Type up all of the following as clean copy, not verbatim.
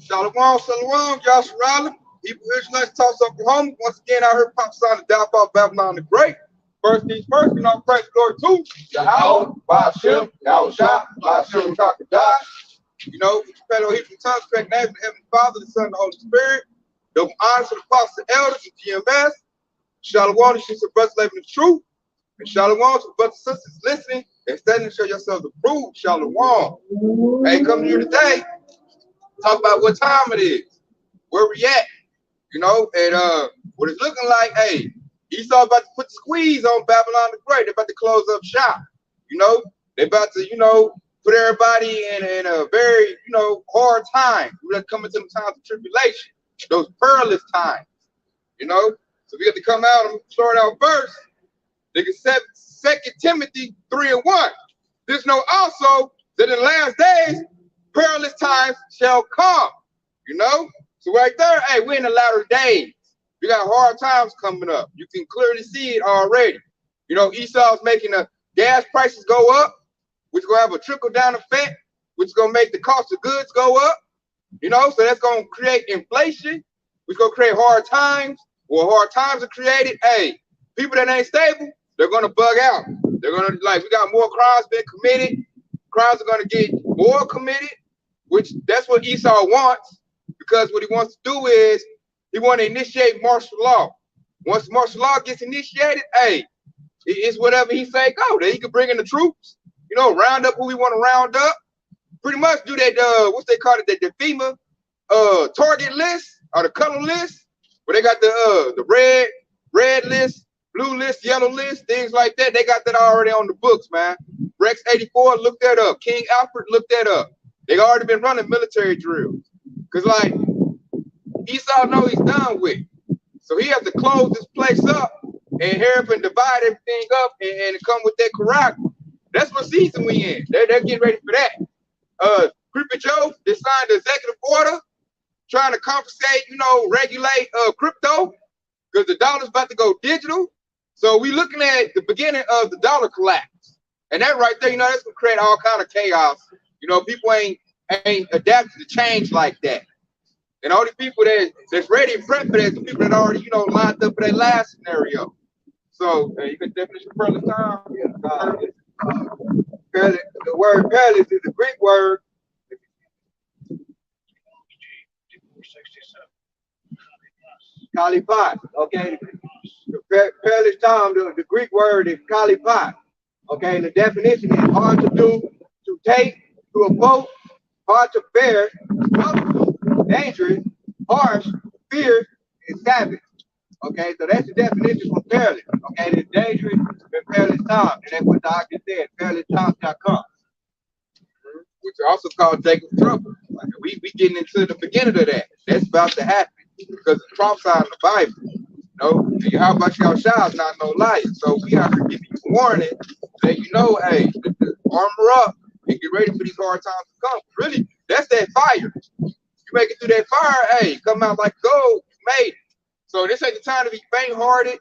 Shalom, shalom, Joshua Riley, Hebrew Israelites, Tulsa Oklahoma. Once again, I heard Pop Sound the downfall of Babylon the Great. First things first, we know praise glory to Yahweh, Ba'ashem, Yahushua, Ba'ashem, God. You know, fellow Hebrew tongues, correct names of the Heavenly Father, the Son, and the Holy Spirit. Double honors to the apostles and elders and GMS. Shalom to the brothers living in truth. And shalom to the brothers and sisters listening and studying to show yourselves approved. Shalom. Hey, come here today. Talk about what time it is, where we at, you know, and what it's looking like. Hey, Esau about to put the squeeze on Babylon the Great. They're about to close up shop, you know. They're about to, you know, put everybody in a very, you know, hard time. We're coming to the times of tribulation, those perilous times, you know. So we got to come out and start out first. They can set 2 Timothy 3:1. There's no also that in the last days perilous times shall come, you know. So right there, hey, we're in the latter days. We got hard times coming up. You can clearly see it already. You know, Esau's making the gas prices go up, which is gonna have a trickle down effect, which is gonna make the cost of goods go up. You know, so that's gonna create inflation, which is gonna create hard times. Well, hard times are created. Hey, people that ain't stable, they're gonna bug out. They're gonna, like, we got more crimes being committed. Crimes are gonna get more committed, which that's what Esau wants, because what he wants to do is he want to initiate martial law. Once martial law gets initiated, hey, it's whatever he say go. Then he can bring in the troops, you know, round up who we want to round up. Pretty much do that, what's they call it, the FEMA target list or the color list, where they got the red list, blue list, yellow list, things like that. They got that already on the books, man. Rex 84, look that up. King Alfred, look that up. They already been running military drills. Because, like, Esau know he's done with. So he has to close this place up and hurry up and divide everything up and come with that correct. That's what season we in. They're getting ready for that. Creepy Joe, they signed the executive order trying to confiscate, you know, regulate crypto, because the dollar's about to go digital. So we looking at the beginning of the dollar collapse. And that right there, you know, that's gonna create all kind of chaos. You know, people ain't adapted to change like that. And all the people that's ready and prepped for that, the people that already, you know, lined up for that last scenario. So you can definition perilous time. Yeah, the word perilous is a Greek word. Kalipos. Okay. The perilous time, the Greek word is kalipos. Okay, and the definition is hard to do, to take, to oppose, hard to bear, troublesome, dangerous, harsh, fierce, and savage. Okay, so that's the definition for perilous. Okay, it's dangerous and perilous time. And that's what the doctor said, perilous times shall come. Which are also called Jacob's trouble. Like we getting into the beginning of that. That's about to happen because it's prophesied in the Bible. You know, how about Yahushua is not no liar. So we have to give you warning that, you know, hey, armor up and get ready for these hard times to come. Really, that's that fire. You make it through that fire, hey, come out like gold, you made it. So this ain't the time to be faint-hearted.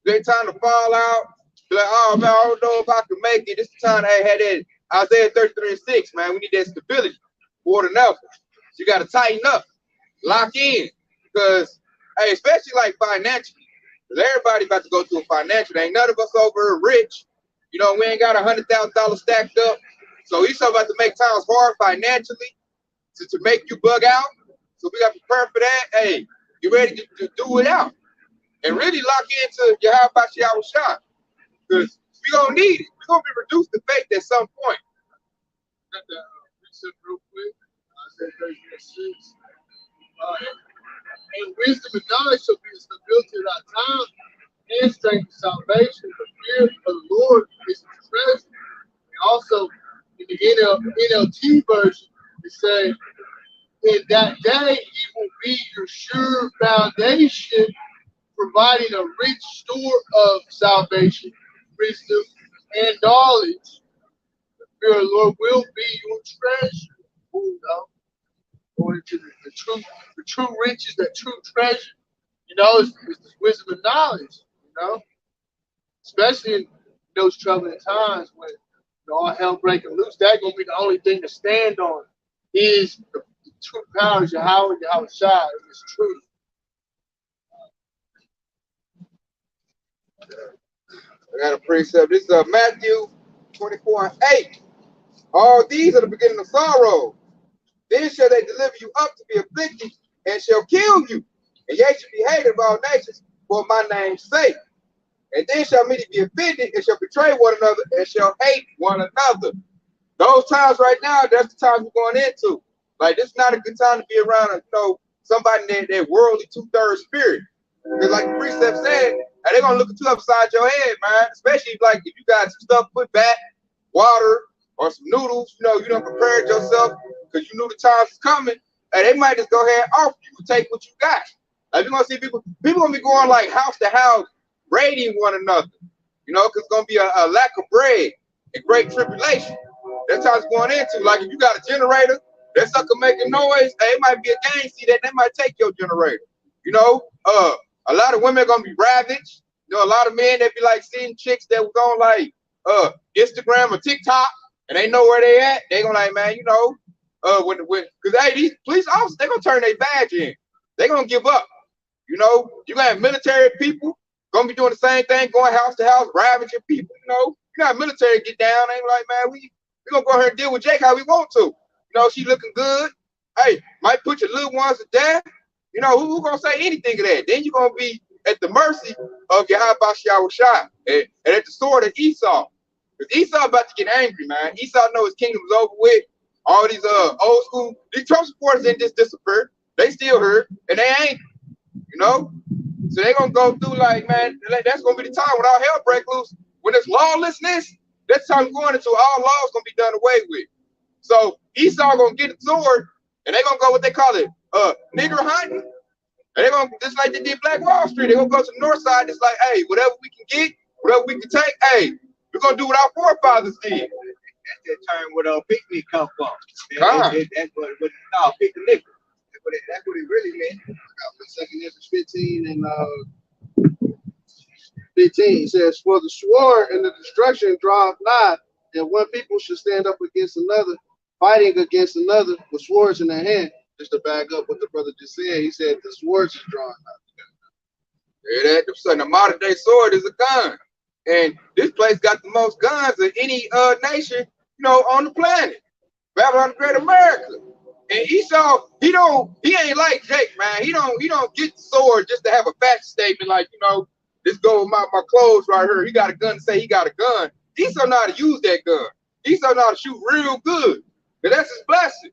This ain't time to fall out. Be like, oh man, I don't know if I can make it. This is the time I had that Isaiah 33:6, man. We need that stability more than ever. So you got to tighten up, lock in, because hey, especially like financially, because everybody about to go through a financial. There ain't none of us over rich. You know, we ain't got $100,000 stacked up. So he's about to make times hard financially to make you bug out. So we got to prepare for that. Hey, you ready to do it out and really lock into Yahushua, because we're gonna need it. We're gonna be reduced to faith at some point. Got the reset real quick. Isaiah 33:6. And wisdom and knowledge shall be the stability of our time and strength of salvation. The fear of the Lord is his treasure. And also in the NLT version, it says, in that day he will be your sure foundation, providing a rich store of salvation, wisdom, and knowledge. The fear of the Lord will be your treasure. You know? going into the true riches, that true treasure. You know, it's the wisdom and knowledge. You know, especially in those troubling times when all hell breaking loose. That's gonna be the only thing to stand on is the true power of Yahweh Shai and His truth. I got a precept. This is Matthew 24:8. All these are the beginning of sorrow. Then shall they deliver you up to be afflicted, and shall kill you. And ye shall be hated of all nations for my name's sake. And then shall many be offended, and shall betray one another, and shall hate one another. Those times right now, that's the times we're going into. Like, this is not a good time to be around, somebody in that worldly 2/3 spirit. Because like the precept said, they're going to look at you upside your head, man. Especially if you got some stuff put back, water, or some noodles, you done prepared yourself because you knew the times was coming. And they might just go ahead and offer you to take what you got. Like, you're going to see people going to be going like house to house, raiding one another, because it's going to be a lack of bread and great tribulation. That's how it's going into. Like, if you got a generator, that sucker making noise, it might be a gang see that they might take your generator. A lot of women are gonna be ravaged. A lot of men that be like seeing chicks that was on like Instagram or TikTok and they know where they at. They gonna like, man, because hey, these police officers, they gonna turn their badge in. They gonna give up. You gonna have military people gonna be doing the same thing, going house to house, ravaging people. You got military get down. They like, man, we gonna go ahead and deal with Jake how we want to. She looking good. Hey, might put your little ones to death. Who gonna say anything of that? Then you're gonna be at the mercy of Yahweh Shai and at the sword of Esau. Because Esau about to get angry, man. Esau knows his kingdom's over with. All these old school, these Trump supporters didn't just disappear. They still hurt and they angry. So they gonna go through like, man, that's gonna be the time when all hell break loose. When there's lawlessness, that's time we're going into. All laws gonna be done away with. So Esau gonna get a sword and they gonna go what they call it, nigger hunting. And they're gonna just like they did Black Wall Street. They're gonna go to the north side, just like, hey, whatever we can get, whatever we can take, hey, we're gonna do what our forefathers did. That's that term where picnic come from. That's what it's called, picnic. That's what it really meant. I got 2 Ezra 15 and 15. It says, for the sword and the destruction draweth nigh, and one people should stand up against another, fighting against another with swords in their hand. Just to back up what the brother just said, he said the swords is drawn out. Yeah, the modern day sword is a gun. And this place got the most guns of any nation, on the planet. Babylon the Great America. And Esau, he ain't like Jake, man. He don't get the sword just to have a fashion statement like, this go with my clothes right here. He got a gun to say he got a gun. Esau know how to use that gun. Esau know how to shoot real good. But that's his blessing,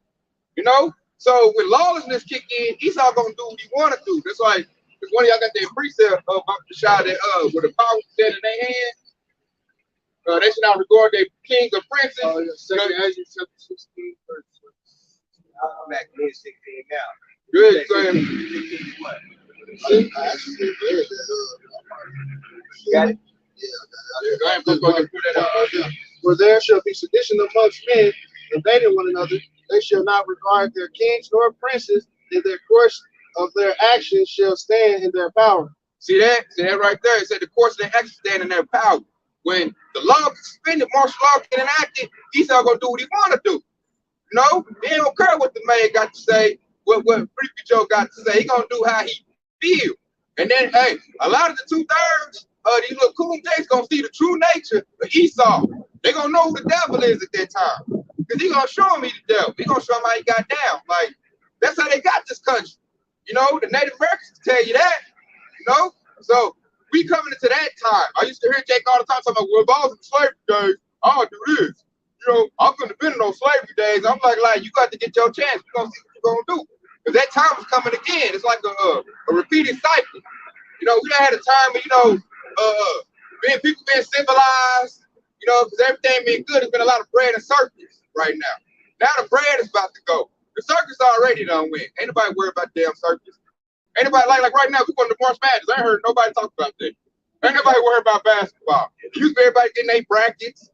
So when lawlessness kick in, Esau gonna do what he wanna do. That's like, because one of y'all got that precept about the shot that with the power set in their hand. They should not regard their kings or princes. Oh, yeah. 2 Ezra 16, verse. I'm back in 16 now. Good, go ahead. 16 what? I actually did that. You got it? Yeah, go ahead, put that up. For there shall be sedition amongst men, invading one another. They shall not regard their kings nor princes, in their course of their actions shall stand in their power. See that? See that right there? It said the course of their actions stand in their power. When the law is suspended, martial law get enacted, Esau gonna do what he wanna do. He don't care what the man got to say, what Freaky Joe got to say. He gonna do how he feel. And then, hey, a lot of the 2/3 these little coon jakes gonna see the true nature of Esau. They gonna know who the devil is at that time. Because he gonna show him he's the devil. He gonna show him how he got down. Like, that's how they got this country. The Native Americans tell you that. So we coming into that time. I used to hear Jake all the time talking about, well, if I was in slavery days, I'll do this. I couldn't have been in those slavery days. I'm like, you got to get your chance. We're gonna see what you're gonna do. Because that time is coming again. It's like a repeated cycle. We done had a time where, people being civilized, because everything being good. There's been a lot of bread and circus right now. Now the bread is about to go. The circus already done win. Ain't nobody worried about damn circus. Ain't nobody like right now, we going to March Madness. I ain't heard nobody talk about that. Ain't nobody worried about basketball. It used to be everybody getting their brackets,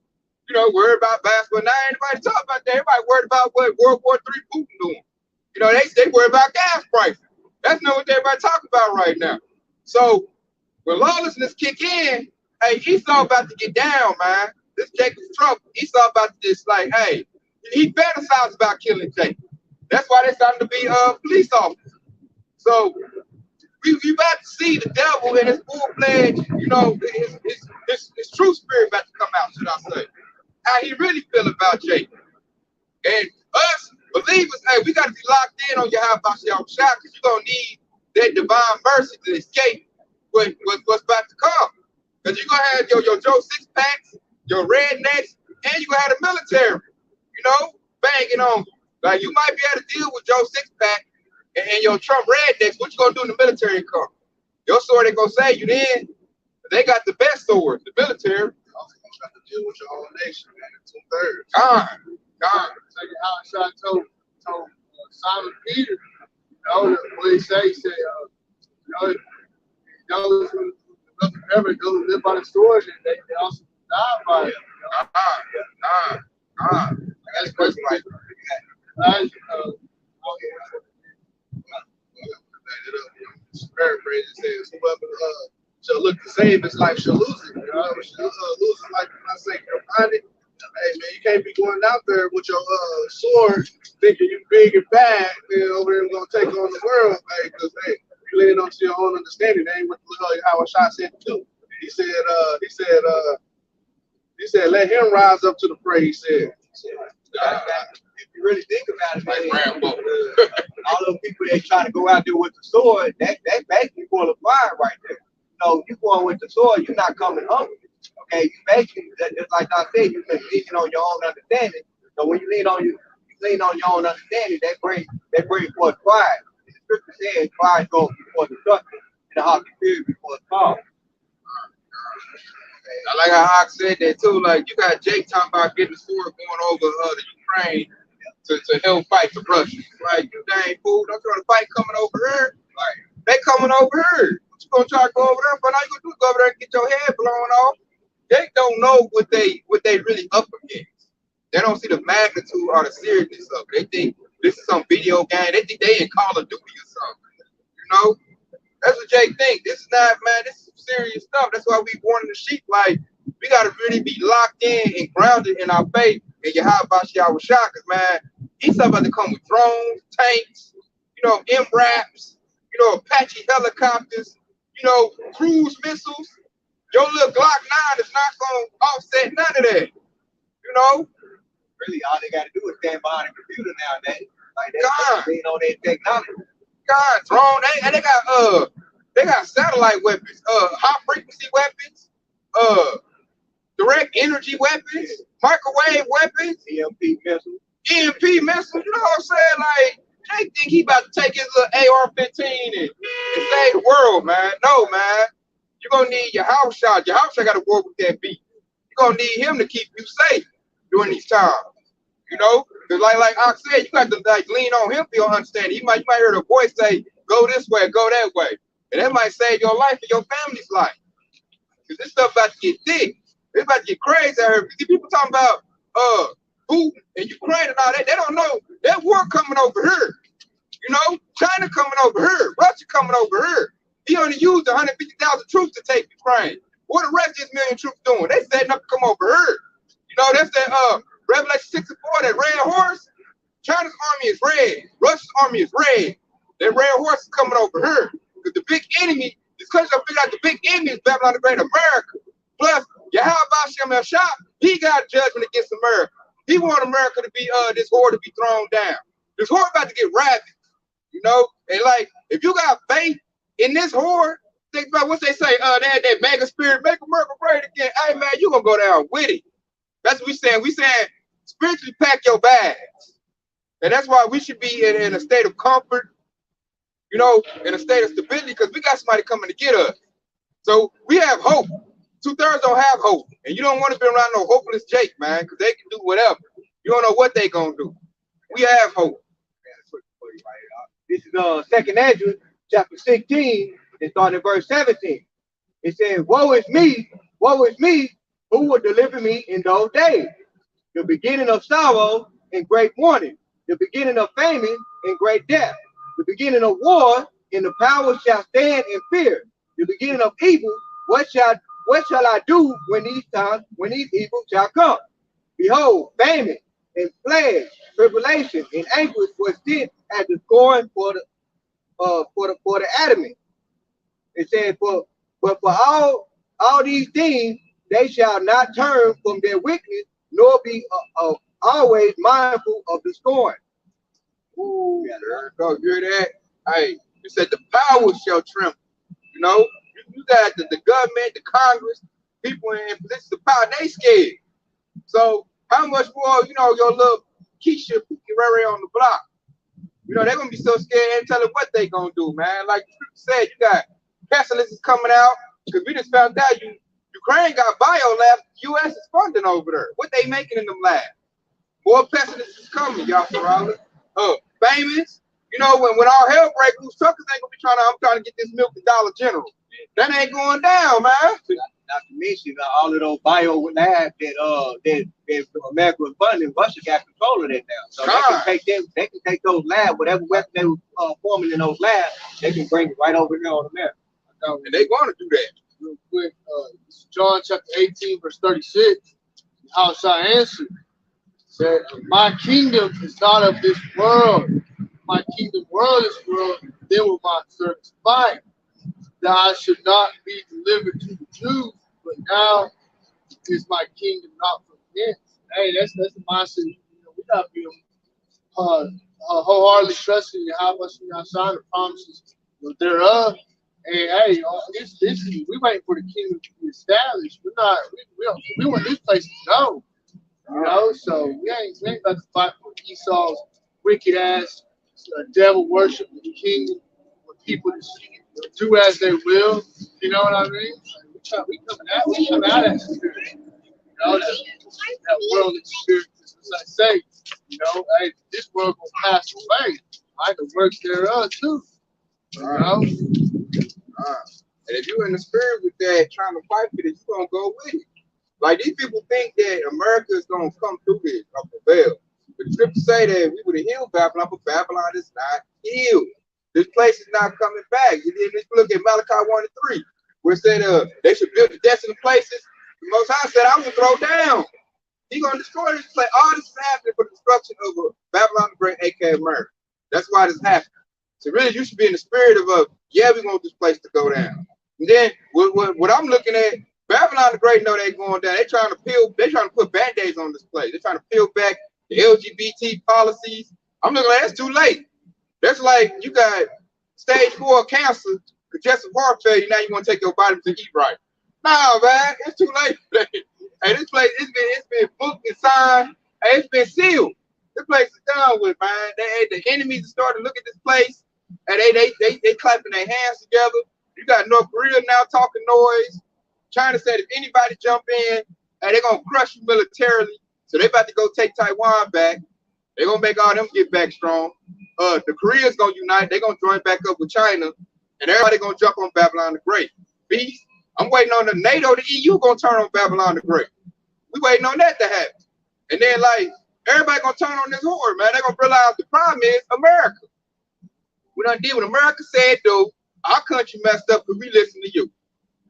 worried about basketball. Now ain't nobody talk about that. Everybody worried about what World War III Putin doing. You know, they worry about gas prices. That's not what everybody talk about right now. So when lawlessness kick in, hey, Esau about to get down, man. This Jacob's trouble. Esau about to just like, hey, he fantasized about killing Jacob. That's why they started to be police officers. So we about to see the devil in his full-fledged, you know, his true spirit about to come out, should I say. How he really feel about Jacob. And us believers, hey, we got to be locked in on Yahweh Bashar Shah, because you're going to need that divine mercy to escape what's about to come. Because you're going to have your Joe six-packs, your rednecks, and you're going to have the military, you know, banging on you. Like, you might be able to deal with Joe six-pack and your Trump rednecks. What you going to do in the military come? Your sword ain't going to save you then. They got the best swords, the military. Also, you have to deal with your own nation, man. 2/3. God. How I told Simon Peter, you know, what he said, you know, ever go live by the sword, and they also die by it. That's crazy. Like, paraphrase it says, whoever shall look to save his life shall lose it. You know, shall lose his life, not say you'll find it. Hey man, you can't be going out there with your sword thinking you big and bad, man, over there gonna take on the world, hey, because hey, you leaning onto your own understanding. That ain't what how a shot said to do. He said, let him rise up to the fray, he said. If you really think about it, man, all those people that trying to go out there with the sword, that's basically full of fire right there. So you going with the sword, you're not coming hungry. Okay, you basically, just like I said, you've been leaning on your own understanding. So when you lean on your own understanding, that brings forth pride. The scripture says pride goes before destruction, and the heart fear before the fall. I like how Ox said that too. Like, you got Jake talking about getting the sword going over the Ukraine to help fight the Russians. Like, you dang fool, don't try to fight coming over here. Like, they coming over here. What you gonna try to go over there? But all you gonna do is go over there and get your head blown off. They don't know what they really up against. They don't see the magnitude or the seriousness of it. They think this is some video game. They think they in Call of Duty or something. You know? That's what Jake think. This is not, man, this is serious stuff. That's why we warning the sheep. Like, we gotta really be locked in and grounded in our faith and Yahweh Bashar Shah, because man, he's about to come with drones, tanks, you know, MRAPs, you know, Apache helicopters, you know, cruise missiles. Your little Glock 9 is not gonna offset none of that. You know? Really, all they gotta do is stand behind a computer nowadays. Like they lean on their technology. God, drone, they got satellite weapons, high frequency weapons, direct energy weapons, microwave weapons, EMP missiles. You know what I'm saying? Like, they think he about to take his little AR-15 and save the world, man. No, man. You're gonna need your house shot. Your house shot gotta work with that beat. You're gonna need him to keep you safe during these times. You know? Because like Ox said, you got to like lean on him for your understanding. You might hear the voice say, go this way, go that way. And that might save your life and your family's life. Because this stuff about to get thick. It's about to get crazy out here. Because people talking about Putin and Ukraine and all that, they don't know that war coming over here. You know, China coming over here, Russia coming over here. He only used 150,000 troops to take Ukraine. What the rest of his million troops doing? They setting up to come over here. You know, that's that Revelation 6 and 4, that red horse. China's army is red. Russia's army is red. That red horse is coming over here. Because the big enemy, this country I figured out the big enemy is Babylon the Great, America. Plus, Yahweh Bashar Shah, he got judgment against America. He want America to be this whore to be thrown down. This whore about to get rabid. You know? And like, if you got faith in this whore, think about what they say, they had that mega spirit, make America great again. Hey man, you gonna go down with it. That's what we saying. We saying spiritually pack your bags. And that's why we should be in a state of comfort, you know, in a state of stability, because we got somebody coming to get us. So we have hope. 2/3 don't have hope. And you don't want to be around no hopeless Jake, man, because they can do whatever. You don't know what they gonna do. We have hope. This is 2nd Ezra, chapter 16, and starting at verse 17. It says, woe is me, who will deliver me in those days? The beginning of sorrow and great mourning, the beginning of famine and great death, the beginning of war, and the power shall stand in fear. The beginning of evil, what shall I do when these evils shall come? Behold, famine and plague, tribulation, and anguish was sent as the scorn for the adamant. It said, but for all these things they shall not turn from their wickedness, nor be always mindful of the scorn. Ooh, yeah, there you go. You hear that? Hey, you said the power shall tremble. You know, you got the government, the Congress, people in positions of power, they scared. So how much more, you know, your little Keisha Pookie Ray on the block? You know, they're gonna be so scared and tell them what they gonna do, man. Like you said, you got pestilences coming out, because we just found out Ukraine got bio labs, US is funding over there. What they making in them labs? More pestilences coming, y'all surrounded. Famous. You know, when all hell breaks loose, truckers ain't gonna be I'm trying to get this milk to Dollar General. That ain't going down, man. Not to mention all of those bio labs that America was funding, Russia got control of that now. So they can take those labs, whatever weapon they were forming in those labs, they can bring it right over here on America. And they gonna do that. Real quick, John chapter 18, verse 36, how shall I answer? Said, my kingdom is not of this world. My kingdom were this world, then will my servants fight, that I should not be delivered to the Jews, but now is my kingdom not from hence. Hey, that's the mindset. You know, we gotta be wholeheartedly trusting in how much we outside the promises thereof. And hey, we waiting for the kingdom to be established. We want this place to go. You know, so we ain't about to fight for Esau's wicked ass devil worship the kingdom for people to do as they will. You know what I mean? We coming out of that spirit. You know, that worldly spirit, as I say. You know, hey, this world gonna pass away. Right? The works thereof too. You know? And if you're in the spirit with that, trying to fight for this, you're gonna go with it. Like these people think that America is gonna come through this or prevail. But the scriptures say that we would have healed Babylon, but Babylon is not healed. This place is not coming back. You look at Malachi 1 and 3, where it said they should build the desolate places. The Most High said, I will throw down. He's gonna destroy this place. All this is happening for the destruction of Babylon the Great, aka America. That's why this happened. So really, you should be in the spirit of yeah, we want this place to go down. And then what I'm looking at, Babylon the Great know they're going down. They're trying to put band-aids on this place. They're trying to peel back the LGBT policies. I'm looking like that's too late. That's like you got stage 4 cancer, congestive heart failure. Now you want to take your vitamins and eat right. Nah, man, it's too late. Hey, this place it's been booked and signed. Hey, it's been sealed. This place is done with, man. The enemies are starting to look at this place, and they clapping their hands together. You got North Korea now talking noise. China said if anybody jump in, hey, they're gonna crush you militarily. So they about to go take Taiwan back. They're gonna make all them get back strong. The Koreans gonna unite. They're gonna join back up with China, and everybody gonna jump on Babylon the Great. Beast. I'm waiting on the NATO, the EU gonna turn on Babylon the Great. We waiting on that to happen. And then like everybody gonna turn on this whore, man. They're gonna realize the problem is America. We done did what America said do. Our country messed up because we listen to you.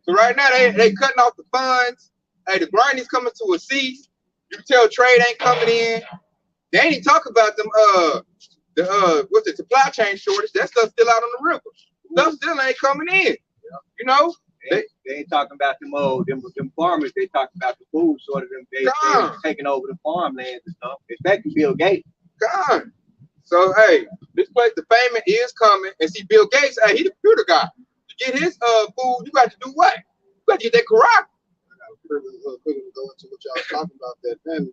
So right now they cutting off the funds. Hey, the grinding's coming to a cease. You can tell trade ain't coming in. They ain't even talk about them what's the supply chain shortage. That stuff's still out on the river. Stuff still ain't coming in. You know? They ain't talking about them farmers. They talking about the food sort of them. They taking over the farmlands and stuff. Especially Bill Gates. God. So hey, this place, the famine is coming. And see, Bill Gates, hey, he the computer guy. To get his food, you got to do what? You got to get that correct. Quickly go into what y'all talking about that famine.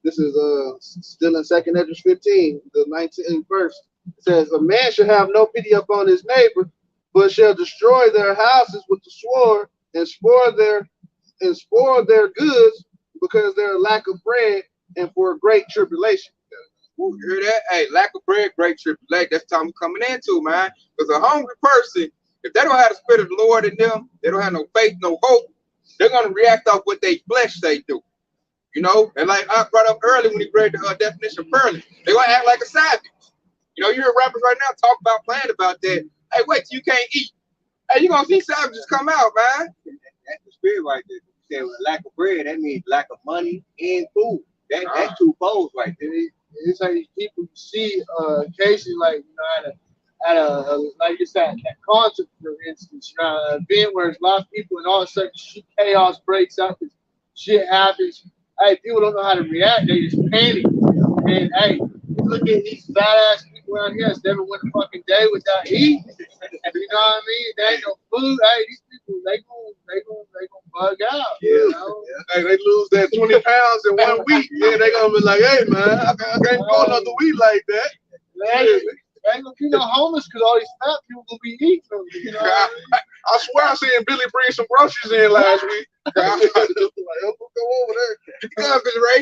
This is still in 2nd Ezra 15, the 19th verse. It says, a man shall have no pity upon his neighbor, but shall destroy their houses with the sword and spoil their goods because there are lack of bread and for a great tribulation. Ooh, you hear that? Hey, lack of bread, great tribulation. That's the time we're coming into, man. Because a hungry person, if they don't have the spirit of the Lord in them, they don't have no faith, no hope, they're going to react off what they flesh they do. You know, and like I brought up earlier when he read the definition of pearly, they gonna act like a savage. You know, you hear rappers right now talk about playing about that. Hey, wait till you can't eat. Hey, you gonna see savages come out, man. That's the spirit right there. You said lack of bread, that means lack of money and food. That's two foes right there. It's like people see cases like at a like you said at concert for instance, an event where there's a lot of people and all of a sudden chaos breaks up, shit happens. Hey, people don't know how to react. They just panic. And hey, look at these badass people around here that's never went a fucking day without eating. You know what I mean? There ain't no food. Hey, these people they gonna bug out. Yeah. You know? Hey, they lose that 20 pounds in 1 week. Yeah, they gonna be like, hey man, I can't go another week like that. There ain't gonna be no homeless because all these fat people gonna be eating them. You know what I mean? I swear I seen Billy bring some groceries in last week. I'm like, oh, go over there. Come on, Billy Ray.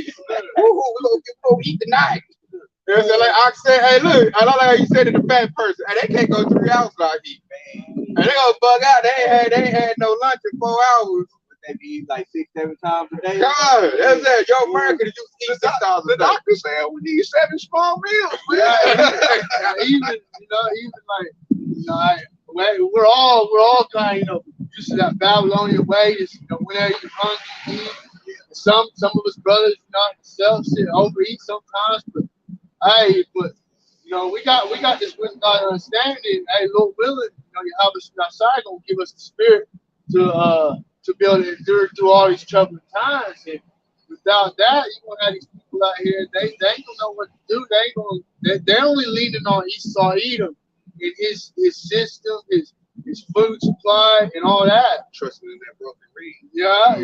We're gonna eat tonight. You know, so like I said, hey, look, I don't like how you said it, the fat person. Hey, they can't go 3 hours without eating, man. And they gonna bug out. They ain't had no lunch in 4 hours. They eat like 6-7 times a day. God, that's it. Yo, America, you eat 6 hours a The day. doctor said we need 7 small meals. Even like we're all kind of used to that Babylonian way. Just whenever you're hungry, eat. Some of us brothers, shit overeat sometimes, but we got this with God understanding. Hey, Lord willing, you have us outside gonna give us the spirit to be able to endure through all these troubling times. And without that, you're gonna have these people out here. They ain't gonna know what to do. They're only leaning on Esau Edom and his system, his food supply, and all that. Trusting in that broken reed. Yeah,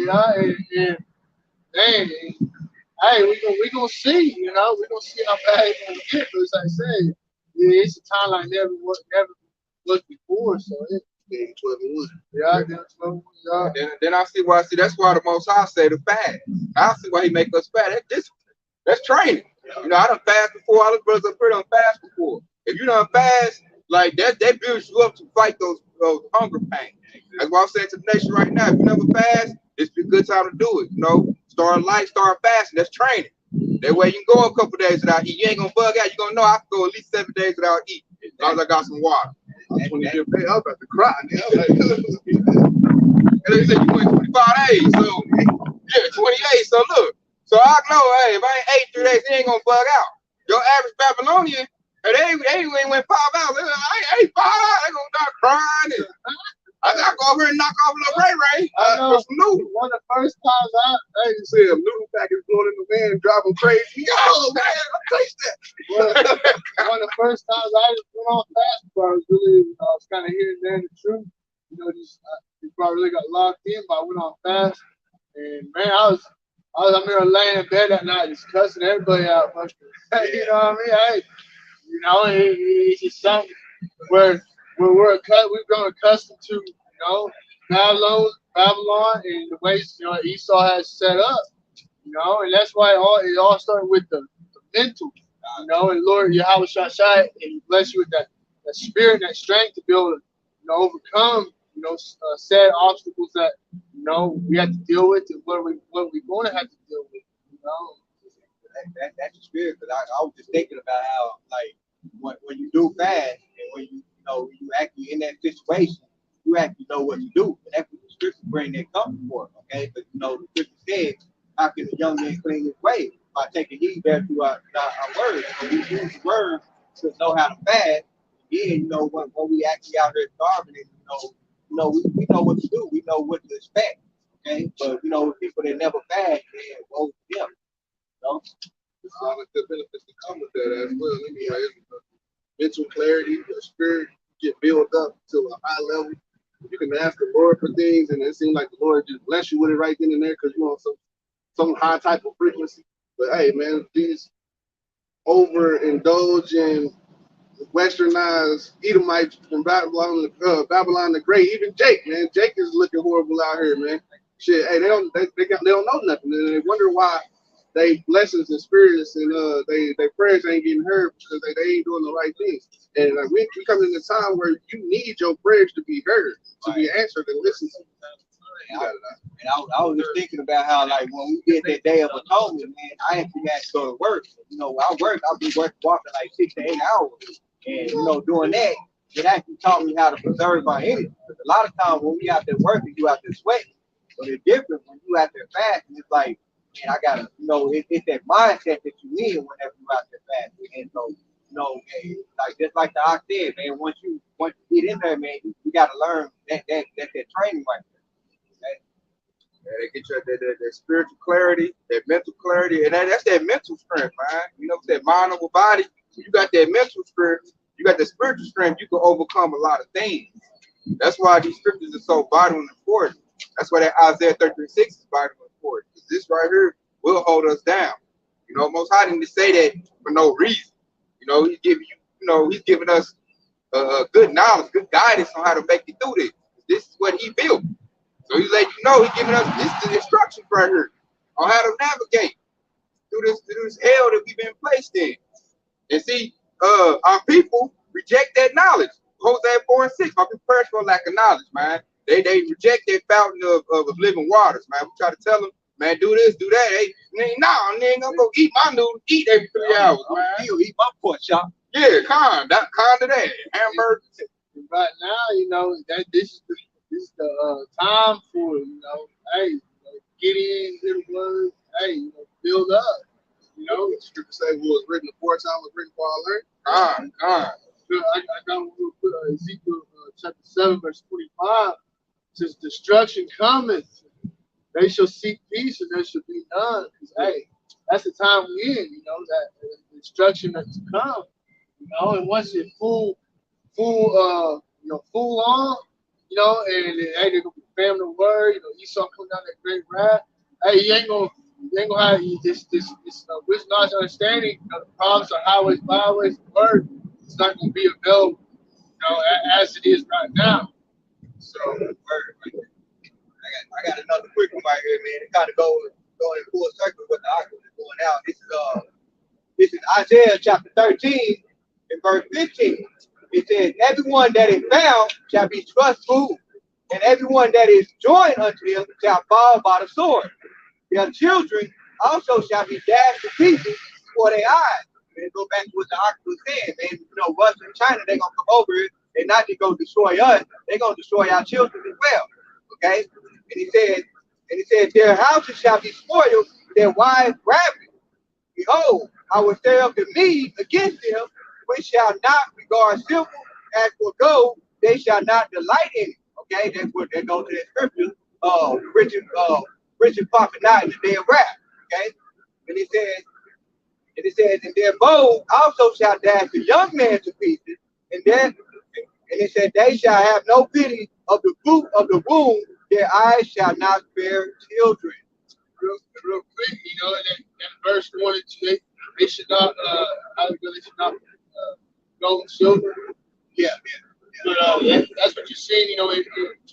and hey, we gonna see. We gonna see how bad it's gonna get. But as I say, it's a time like never was before. So it's 12 yeah. Then I see why. That's why the Most High say to fast. I see why He make us fast. That's training. I done fast before. All the brothers up here done fast before. If you done fast, like that builds you up to fight those hunger pains. That's why I'm saying to the nation right now. If you never fast, it's a good time to do it. Start light, start fasting. That's training. That way you can go a couple days without eating. You ain't gonna bug out. You're gonna know I can go at least 7 days without eating. As long as I got some water. I'm 25th day. I was about to cry. And they say you went 25 days, so yeah, 28. So look, so I know, hey, if I ain't ate 3 days, he ain't gonna bug out. Your average Babylonian, they ain't went 5 hours. I ain't 5 hours. They gonna start crying. And I gotta go over here and knock off a little Ray I know. for some noodles. One of the first times I ain't see a noodle package blowing in the van, driving crazy. Yo, man, I taste that. one of the first times I just went on fast, but I was really, I was kind of hearing there the truth. Before I really got locked in, but I went on fast, and man, I was up there laying in bed that night, just cussing everybody out. You know what I mean? It's just something where we've grown accustomed to, Babylon and the ways Esau has set up, and that's why it all started with the mental, and Lord Yahweh Shai, and He bless you with that spirit and that strength to be able to overcome sad obstacles that we have to deal with and what we're going to have to deal with. That's the spirit. Because I was just thinking about how when you do fast and when you actually in that situation, you actually know what to do. And that's what the scripture bring that comfort for. Okay, but the scripture said, how can a young man clean his way? By taking heed to our words. So we use the words to know how to fast. Then when we actually out here starving, and we know what to do. We know what to expect. Okay, but people that never fast, they woe to them. There's a lot of good benefits to come with that as well. Anyway, mental clarity, your spirit get built up to a high level. You can ask the Lord for things, and it seems like the Lord just bless you with it right then and there because you're on some high type of frequency. But hey, man, these overindulging, westernized Edomites from Babylon the Great, even Jake, man, Jake is looking horrible out here, man. Shit, hey, they don't know nothing, and they wonder why they blessings and spirits and they prayers ain't getting heard because they ain't doing the right things. And we come in a time where you need your prayers to be heard, to be answered and listened to. And I was just thinking about how, like, when we did that Day of Atonement, man, I actually had to go to work. You know, I be walking like 6 to 8 hours. And, you know, doing that, it actually taught me how to preserve my energy. Because a lot of times when we out there working, you out there sweating. But it's different when you out there fasting. It's like, man, I got to, you know, it's that mindset that you need whenever you out there fasting. And so, you know, like just like the ox said, man, once you get in there, man, you got to learn that training right there. Okay? Yeah, they get you that spiritual clarity, that mental clarity, and that's that mental strength, man. You know, that mind over body. You got that mental strength, you got the spiritual strength, you can overcome a lot of things. That's why these scriptures are so vital and important. That's why that Isaiah 33:6 is vital and important. Because this right here will hold us down. You know, Most High didn't say that for no reason. You know, he's giving us good knowledge, good guidance on how to make it through this. This is what he built. So he's letting you know, he's giving us the instructions right here on how to navigate through this hell that we've been placed in. And see, our people reject that knowledge. Hosea 4:6, my people perish for lack of knowledge, man. They reject that fountain of living waters, man. We try to tell them, man, do this, do that. They ain't gonna go eat my noodles, eat every 3 hours, man. You eat my pork chop. Yeah, kind to that. Hamburger. Right now, you know, this is the time for, you know, hey, get in, hear the word, hey, you know, build up. You know, the scripture say what was written aforetime was written for our learning. I got to put Ezekiel chapter 7, verse 25. Since destruction cometh, they shall seek peace and there shall be none. Because, hey, that's the time we're in, you know, that destruction that's to come. You know, and once it full on, you know, and hey, they're gonna be famine the word, you know, Esau come down that great wrath. Hey, you ain't gonna have this wisdom, knowledge, understanding. You know, the promise of highways, byways, the word. It's not gonna be available, you know, as it is right now. So, I got another quick one right here, man. It kind of going in full circle with the argument going out. This is Isaiah chapter 13 and verse 15. It says, everyone that is found shall be trustful, and everyone that is joined unto him shall fall by the sword. Their children also shall be dashed to pieces before their eyes. And go back to what the article was saying, man. You know, Russia and China, they're gonna come over it and not just go destroy us, they're gonna destroy our children as well. Okay? And he said, their houses shall be spoiled, their wives ravished. Behold, I will stir up the mead against them, which shall not regard silver. As for gold, they shall not delight in it. Okay, that's what that goes to that scripture. Richard prophet not in the day of wrath. Okay, and it says, and their bows also shall dash the young man to pieces, and it said, they shall have no pity of the fruit of the womb, their eyes shall not spare children. Real quick, you know, that verse 1 and 2, they should not gold and silver. Yeah. But that's what you're seeing, you know, to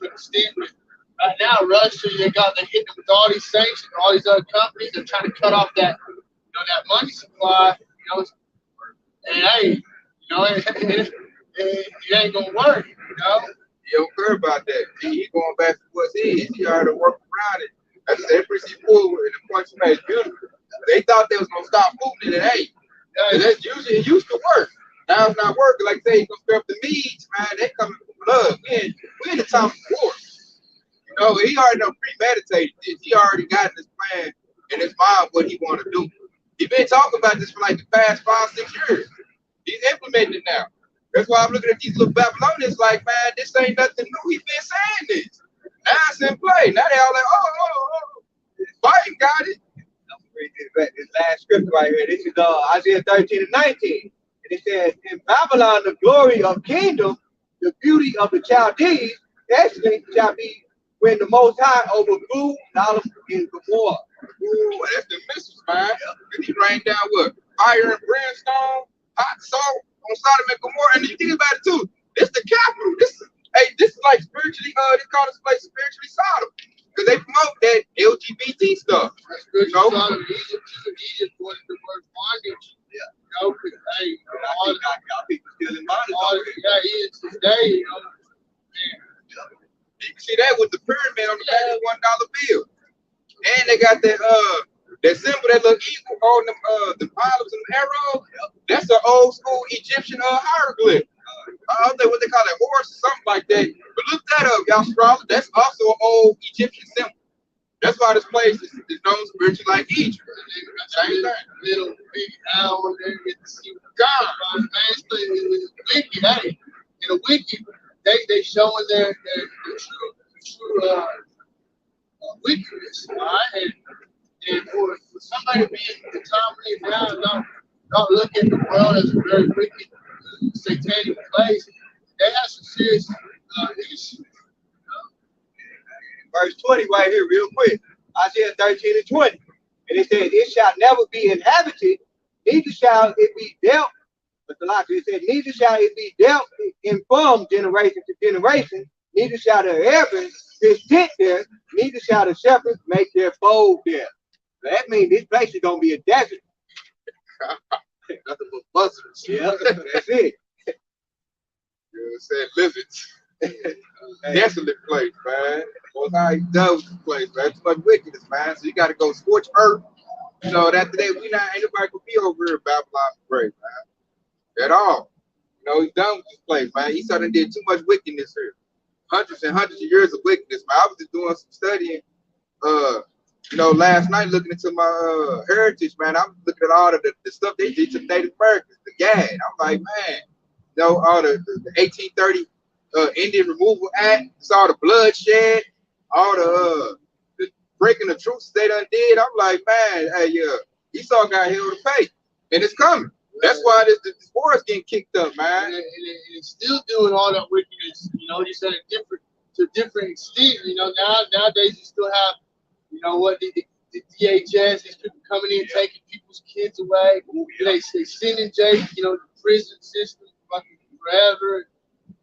an extent. But right now, Russia, they're hitting with all these sanctions, all these other companies. They're trying to cut off that, you know, that money supply. You know, and hey, you know, it ain't gonna work. You know, He don't care about that. He going back to what's his. He already worked around it. That's the empress he pulled and the point you made is beautiful. They thought they was gonna stop moving it. Hey, that's usually it used to work. Now it's not working. Like I say, you gonna stir up the meats, man. They coming from blood. We in the time of war. You know, he already done premeditated this. He already got this plan in his mind what he want to do. He been talking about this for like the past 5-6 years. He's implementing it now. That's why I'm looking at these little Babylonians like, man, this ain't nothing new. He's been saying this. Now it's in play. Now they all like, oh. Biden got it. I'm gonna read this last scripture right here. This is Isaiah 13 and 19. And it says, in Babylon, the glory of kingdom, the beauty of the Chaldees, excellent shall be when the Most High overthrew Sodom and Gomorrah. Ooh, that's the missiles, man. And he rained down what? Fire and brimstone, hot salt on Sodom and Gomorrah. And you think about it too. This the capital. This is like spiritually, they call this place spiritually Sodom. Because they promote that LGBT stuff. that's good. You know? Egypt was the worst bondage. Yeah. You know, because hey, y'all people still in bondage. Yeah, he is today, you know. Man. You can see that with the pyramid on the back of the $1 bill. And they got that symbol, that little eagle on them olives and arrows. That's an old school Egyptian hieroglyph. I don't know what they call it, horse or something like that. But look that up, y'all scholars. That's also an old Egyptian symbol. That's why this place is known spiritually like Egypt. Same thing. Little big owl there, get to see God. Man, it's the wiki, hey. In the wiki, they showing their true wickedness, all right? And for somebody to be in the time now, don't look at the world as a very wicked, satanic place. They have some serious issues. Verse 20 right here, real quick. Isaiah 13 and 20. And it says, it shall never be inhabited, neither shall it be dealt. But the last it said, neither shall it be dealt in from generation to generation, neither shall the heaven his tent there, neither shall the shepherds make their fold there. So that means this place is gonna be a desert. Nothing but buzzards. Yeah, that's it. You said lizards. Desolate place, man. Most high does this place, man. Too much wickedness, man. So you got to go scorch earth. You know, after that, ain't nobody could be over here in Babylon the Great, man. At all. You know, he's done with this place, man. He suddenly did too much wickedness here. Hundreds and hundreds of years of wickedness, man. I was just doing some studying, you know, last night looking into my heritage, man. I'm looking at all of the stuff they did to the Native Americans, the gad. I'm like, man, you know, all the 1830 Indian Removal Act, it's all the bloodshed, all the breaking the truce they done did. I'm like, man, hey, Esau got hell to pay, and it's coming. That's why this war is getting kicked up, man. And it's still doing all that wickedness, you know, just at to a different extent. You know, nowadays you still have, you know what, the DHS, these people coming in, taking people's kids away. They send in jail, you know, the prison system fucking forever.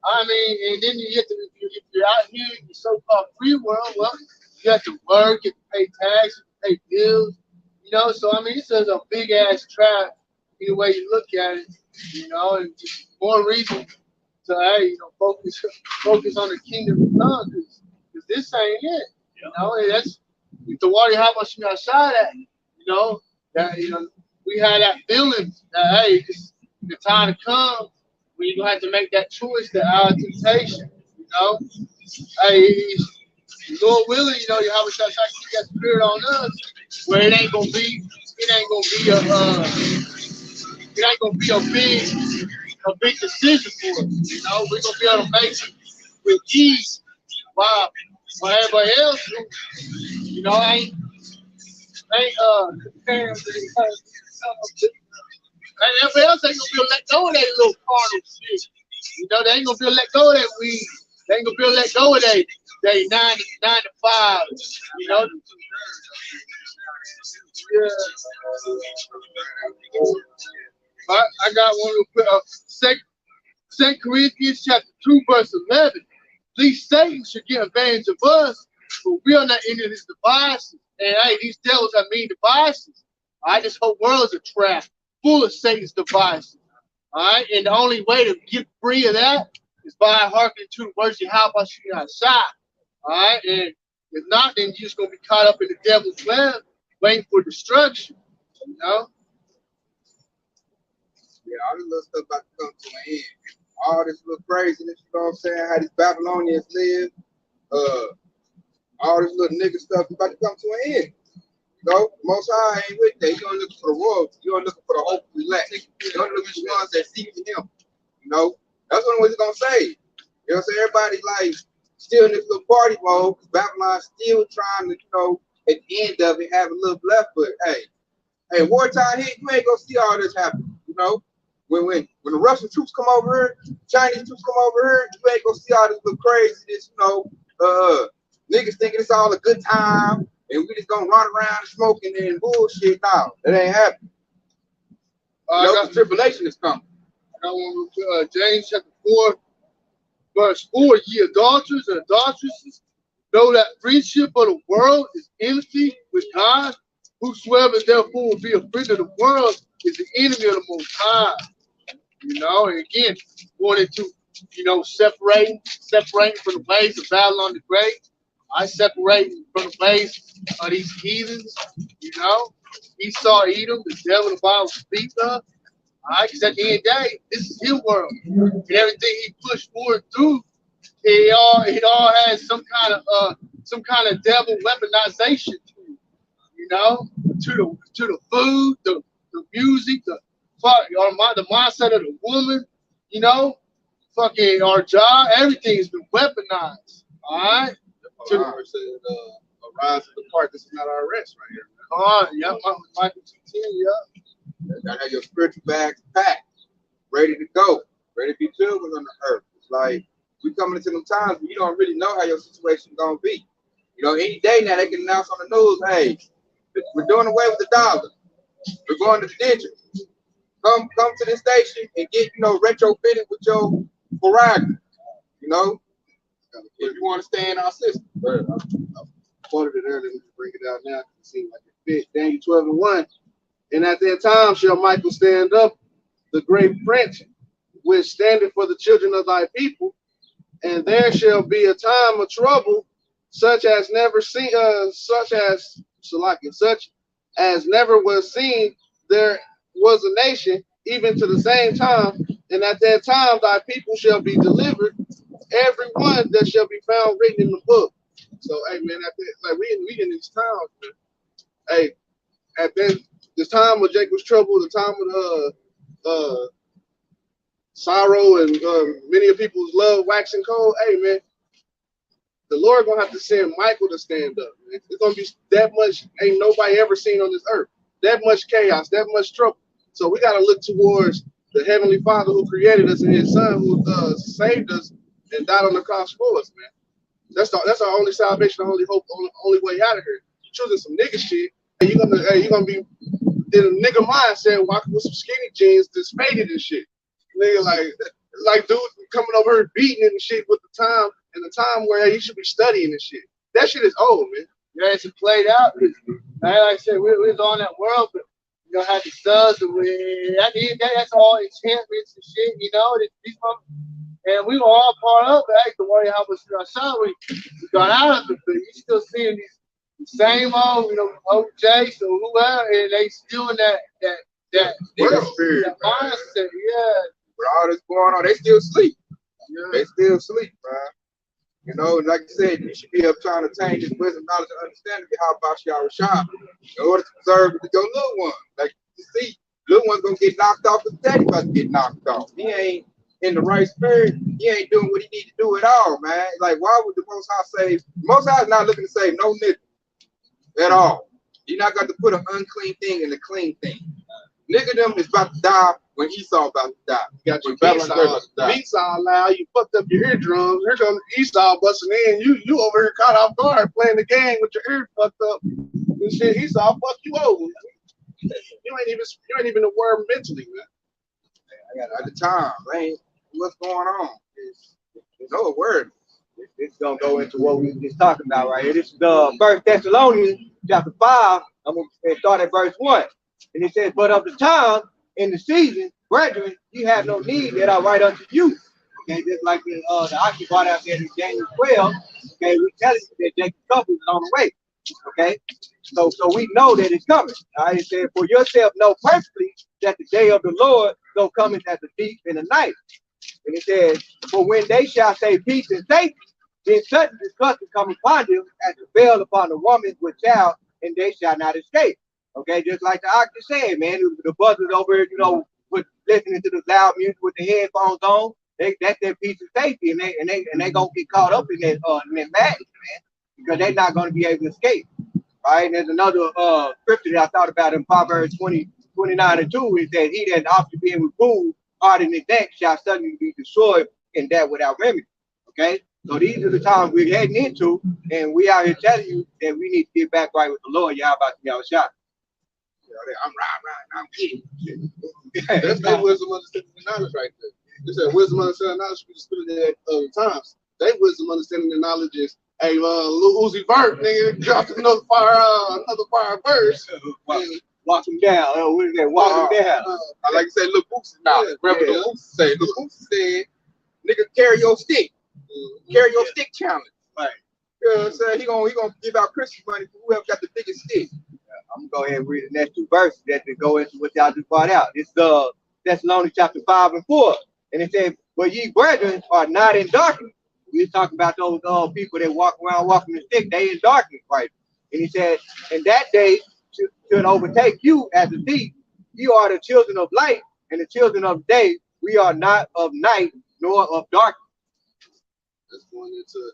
I mean, and then you get to, if you're out here in the so-called free world, well, you have to work, you have to pay taxes, pay bills, you know. So I mean, it's just a big ass trap either way you look at it, you know, and just more reason to, hey, you know, focus on the kingdom of God, because this ain't it, you know. And that's if the water how much you outside at, you know, that, you know, we had that feeling that, hey, the time to come when you're gonna have to make that choice, that our temptation, you know. Hey, Lord willing, you know, you have a that spirit on us where it ain't gonna be a big decision for us. You know, we're gonna be able to make it with ease. While everybody else, you know, ain't comparing and everybody else ain't gonna be able to let go of that little carnal shit. You know, they ain't gonna be able to let go of that weed. They ain't gonna be able to let go of that 9 to 5. You know. Yeah. I got one real quick. 2 Corinthians chapter 2, verse 11. These Satan should get advantage of us, but we are not into his devices. And hey, these devils have mean devices. All right, this whole world is a trap full of Satan's devices. All right, and the only way to get free of that is by hearkening to the words of how about you outside. All right, and if not, then you're just gonna be caught up in the devil's web, waiting for destruction. You know. Yeah, all this little stuff about to come to an end. All this little craziness, you know what I'm saying? How these Babylonians live, all this little nigga stuff is about to come to an end. You know, Most High ain't with that. You don't look for the royalty. You don't look for the hope of elect. You don't look for the ones that seek him. You know, that's one way he's gonna save. You know what I'm saying? Everybody's like still in this little party mode because Babylon's still trying to, you know, at the end of it have a little left. But hey, wartime hit, you ain't gonna see all this happen. You know, when the Russian troops come over here, Chinese troops come over here, you ain't gonna see all this little craziness. You know, niggas thinking it's all a good time and we just gonna run around and smoking and bullshit. No, that ain't happening. The tribulation is coming. I got one, James chapter 4, verse 4. Ye adulterers and adulteresses, know that friendship of the world is enmity with God. Whosoever therefore will be a friend of the world is the enemy of the Most High. You know, and again, going into separating from the ways of Babylon the Great. I separate from the ways of these heathens. Esau, Edom, the devil, the Bible speaks of. All right, because at the end of the day, this is his world, and everything he pushed forward through, it all has some kind of devil weaponization to the food, the music, the mindset of the woman, fucking our job, everything has been weaponized. All right. To a rise of the part. This is not our rest right here. Yeah, Michael 2:10, yeah. Gotta have your spiritual bags packed, ready to go, ready to be filled on the earth. It's like we coming into them times where you don't really know how your situation gonna be. Any day now they can announce on the news, hey, we're doing away with the dollar. We're going to the digital. Come to this station and get, retrofitted with your Ferrari. If you want to stay in our system. I quoted it earlier. Let me bring it out now. It seems like it fit. Daniel 12:1. And at that time shall Michael stand up, the great prince, which standeth for the children of thy people, and there shall be a time of trouble, such as never never was seen. There was a nation, even to the same time, and at that time thy people shall be delivered, every one that shall be found written in the book. So, hey man, we in these times, man. Hey, at this time of Jacob's trouble, the time of sorrow and many of people's love waxing cold. Hey man, the Lord gonna have to send Michael to stand up. Man. It's gonna be that much ain't nobody ever seen on this earth. That much chaos, that much trouble. So we gotta look towards the Heavenly Father who created us and His Son who saved us and died on the cross for us, man. That's our only salvation, the only hope, only way out of here. You choosing some nigga shit, and you're gonna be in a nigga mindset walking with some skinny jeans that's faded and shit. Nigga, like dudes coming over here beating and shit with the time and the time where you should be studying and shit. That shit is old, man. Yeah, it's played out. Like I said, we was on that world, but had the studs, and that's all enchantments and shit, and we were all part of it. I ain't to worry how much we got out of it, but you still seeing these same old, OJs or whoever, and they still in that spirit, that mindset, yeah. With all this going on, they still sleep. Yeah. They still sleep, man. Like I said, you should be up trying to attain this wisdom, knowledge, and understanding of how about y'all shine in order to preserve your little one. Like you see, little one's gonna get knocked off because daddy about to get knocked off. He ain't in the right spirit. He ain't doing what he need to do at all, man. Like, why would the Most High save? The Most High is not looking to save no nigga at all. You're not got to put an unclean thing in a clean thing. Nigga them is about to die when Esau about to die. You got your Esau loud, you fucked up your eardrums. Here comes Esau busting in. You over here caught off guard playing the game with your ear fucked up. And shit, Esau fuck you over. You ain't even aware mentally, man. At the time, man, what's going on? There's no awareness. It's gonna go into what we were just talking about right here. This is 1 Thessalonians chapter 5. I'm gonna start at verse 1. And it says, but of the time and the season, brethren, you have no need that I write unto you. Okay, just like the Aki brought out there in Daniel 12. Okay, we tell you that Jacob's trouble is on the way. Okay, so we know that it's coming. All right, it said, for yourself know perfectly that the day of the Lord so cometh as a thief in the night. And it says, for when they shall say peace and safety, then sudden destruction come upon them as the veil upon the woman with child, and they shall not escape. Okay, just like the actor said, man, the buzzers over, with listening to the loud music with the headphones on, that's their peace and safety, and they gonna get caught up in that madness, man, because they're not gonna be able to escape. Right? And there's another scripture that I thought about in Proverbs 29:2. It says, he that after being reproved, hard in his neck, shall suddenly be destroyed, and that without remedy. Okay, so these are the times we're heading into, and we out here telling you that we need to get back right with the Lord. Y'all about to be outshot. I'm right. I'm kidding. That's their wisdom, understanding, and knowledge right there. You said wisdom, understanding, and knowledge. We just put it at other times. They wisdom, understanding, and knowledge is, hey, Lil Uzi Vert, nigga, dropped another fire verse. Walk him down. What is that? Walk him down. I like to say, Lil Boosie now. Remember Lil Boosie said, nigga carry your stick. Carry your stick challenge. Right. You know what I'm saying? He gonna give out Christmas money for whoever got the biggest stick. I'm gonna go ahead and read the next two verses that to go into what y'all just brought out. It's Thessalonians chapter 5 and 4. And it says, but ye brethren are not in darkness. We talking about those people that walk around walking the stick, they in darkness, right? And he said, and that day should overtake you as a thief. You are the children of light and the children of day. We are not of night nor of darkness. That's going into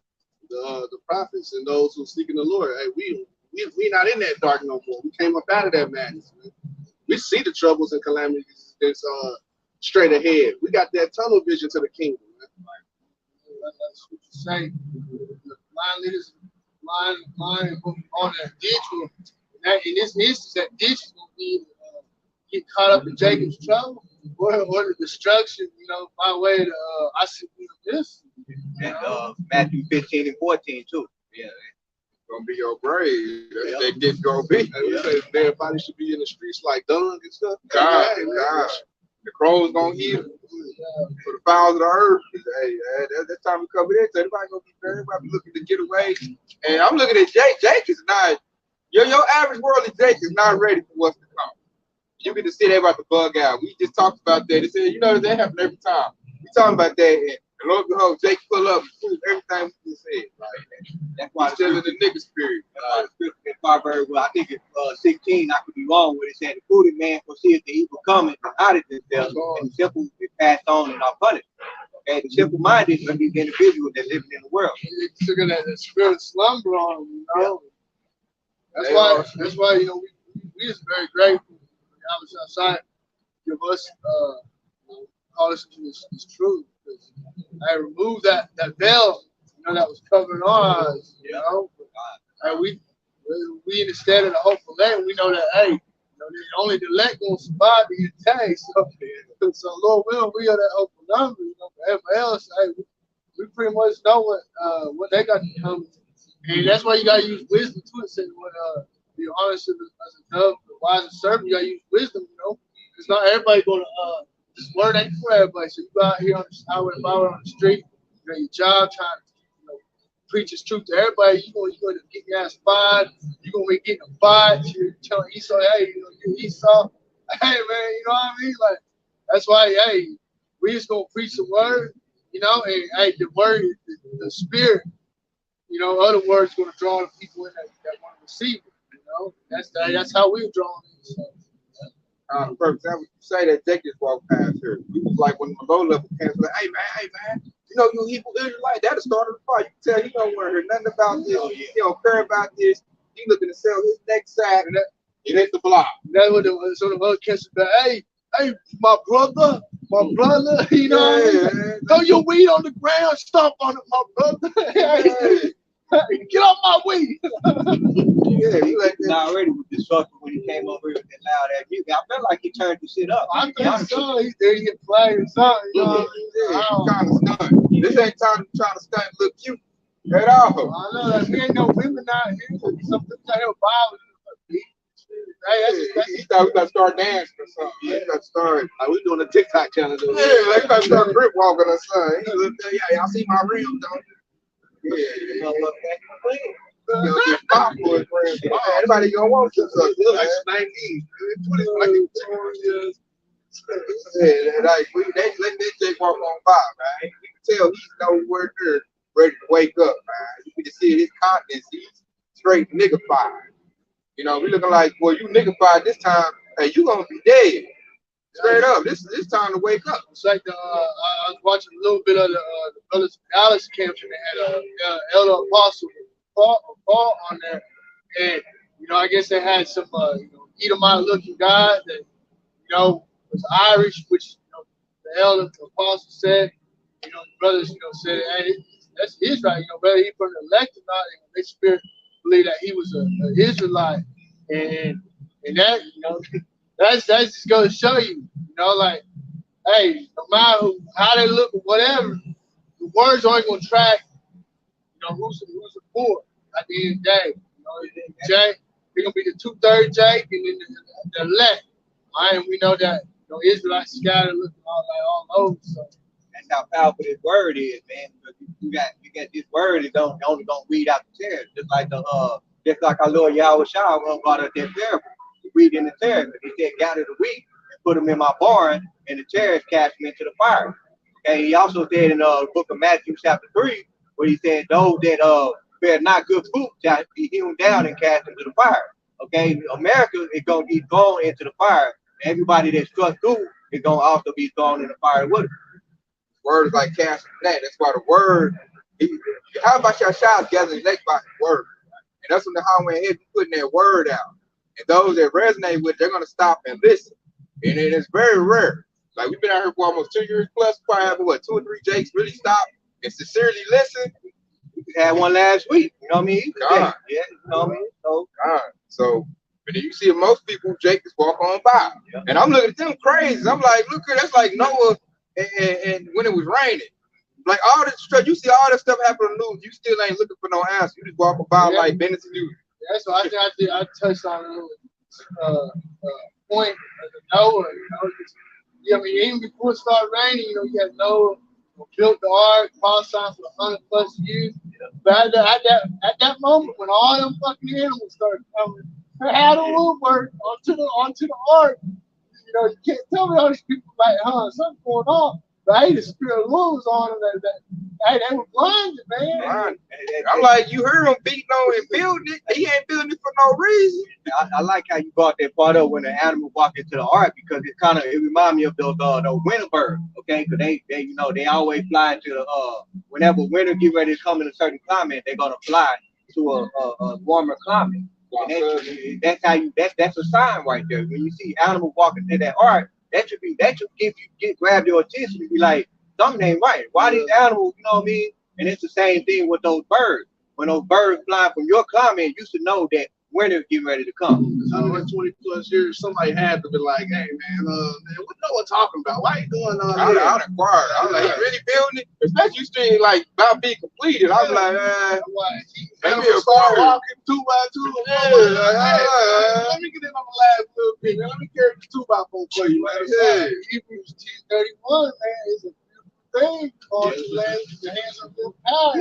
the prophets and those who seeking the Lord. Hey, we not in that dark no more. We came up out of that madness, man. We see the troubles and calamities that's straight ahead. We got that tunnel vision to the kingdom, man. That's what you say. The blind leaders, blind on that ditch. In this instance, that ditch is going to be get caught up in Jacob's trouble or the destruction, by way of I see this. And Matthew 15 and 14 too. Yeah. Gonna be your grave. That's they didn't gonna be. Everybody should be in the streets like dung and stuff. God. The crows gonna eat them. For the fowls of the earth. Hey, that time we coming in, so everybody gonna be there. Everybody looking to get away. And I'm looking at Jake. Jake is not your average worldly Jake is not ready for what's to come. You get to see they about to bug out. We just talked about that. They said, that happens every time. We talking about that. And lo and behold, Jake pull up and prove everything we just said. Like, that's why it's still in the nigga spirit. In Proverbs, I think it's 16, I could be wrong, where it said, the prudent man foreseeth the evil coming and hideth himself, and the simple is passed on and are punished. Okay, the simple minded are these individuals that live in the world. It's looking at the spirit slumber on them, That's why, we just very grateful. I was outside, give us, call us into this truth. I removed that veil, that was covering our eyes, And we instead of the hopeful land, we know that, hey, only the elect gonna survive the day. So Lord will, we are that hopeful number, for everyone else, hey, we pretty much know what they got to come. And that's why you gotta use wisdom too. It says when be honest as a dove, the wise and servant, you gotta use wisdom, It's not everybody gonna this word ain't for everybody. So you go out here on the highway, on the street, your job trying to preach his truth to everybody. You're going to get your ass fired. You're going to be getting a fight. You're telling Esau, hey, you Esau. Hey, man, you know what I mean? Like, that's why, hey, we just going to preach the word, and hey, the word, the spirit, other words going to draw the people in that want to receive it, That's how we're drawing it. So. For example, you say that Jake just walked past here. We was like when the low level came, like, hey man, you Hebrew Israelite, that'll start the fight. You can tell he don't want to hear nothing about this. He don't care about this. He looking to sell his next side, and it ain't the block. That's what the other kids about. Hey, my brother, what I mean? Throw your weed on the ground, stomp on it, my brother. Get off my weed. He like that already with the sucker when he came over here with that loud ass music. I felt like he turned the shit up. I think so. He get played or something. He kind of stunned. This ain't time to try to stunt and look cute at all. I know that we ain't no women out here. Something kind of violence. He thought we got to start dancing or something. Yeah, we got to start. We doing a TikTok challenge. Yeah, they got to start grip walking or something. He looked there, y'all see my rims, don't you? Yeah, everybody gonna want you. So like 19, 20, like they let that Jake walk on by, man. You can tell he's nowhere near ready to wake up, man. You can see his countenance. He's straight niggified. We looking like, well, you niggified this time. Hey, you gonna be dead. Straight up, this time to wake up. It's like I was watching a little bit of the brothers Alex camp, and they had a elder apostle Paul on there, and I guess they had some Edomite looking guy that was Irish, which the elder apostle said, the brothers said, hey, that's Israel, whether he from the elect or not, and their spirit believed that he was an Israelite, and that That's just going to show you, like, hey, no matter how they look or whatever, the words aren't going to track, who's the poor at the end of the day. Jake, they're going to be the 2/3 Jake and then the elect. All right, and we know that Israelites scattered looking all over. So That's how powerful this word is, man. You got this word that only don't weed out the tares, just like our Lord Yahweh Shah brought us that parable. Weed in the tares. He said, gather the wheat and put them in my barn, and the tares cast them into the fire. Okay. He also said in the book of Matthew chapter 3, where he said those that bear not good fruit shall be hewn down and cast into the fire. Okay. America is gonna be thrown into the fire. Everybody that's struck through is gonna also be thrown in the fire with it. Word is like cash from that. That's why the word. How about your shots gathering next by the word? And that's when the highway ahead putting that word out. And those that resonate with, they're gonna stop and listen. And it is very rare. Like we've been out here for almost 2 years plus. Probably having 2 or 3 Jakes really stop and sincerely listen. We had one last week. You know what I mean? God. Yeah. You know what I mean? So God. So, but then you see most people, Jake just walk on by. Yeah. And I'm looking at them crazy. I'm like, look, that's like Noah and when it was raining. Like all this stuff, you see all this stuff happen on the news, you still ain't looking for no answer. You just walk about like business news. That's what I touched on a little point of Noah. I mean, even before it started raining, you had Noah built the ark, prophesied for 100+ years. But at that moment, when all them fucking animals started coming, they had a little word onto the ark. You can't tell me all these people like, something's going on. But hey, the spirit of the Lord was on them. They were blinded, man. I'm like, you heard him beating on and building it. He ain't building it for no reason. I like how you brought that part up when the animal walked into the ark, because it reminds me of those winter birds, okay? Because they always fly into the whenever winter get ready to come in a certain climate, they're gonna fly to a warmer climate. And that's a sign right there. When you see animals walking into that ark, that should grab your attention and be like, something ain't right. Why these animals, you know what I mean? And it's the same thing with those birds. When those birds fly from your climate, you should know that winter's getting ready to come. 120+ years, somebody had to be like, hey man, what Noah talking about? Why you doing I'd inquire. I was like, he really building it? Especially you still like about being completed. I was like, maybe a start walking 2 by 2. Let me get in on the last little bit, man. Let me carry this 2x4 for you, man. Hebrews 10:31, man, is a beautiful thing called the hands of the power.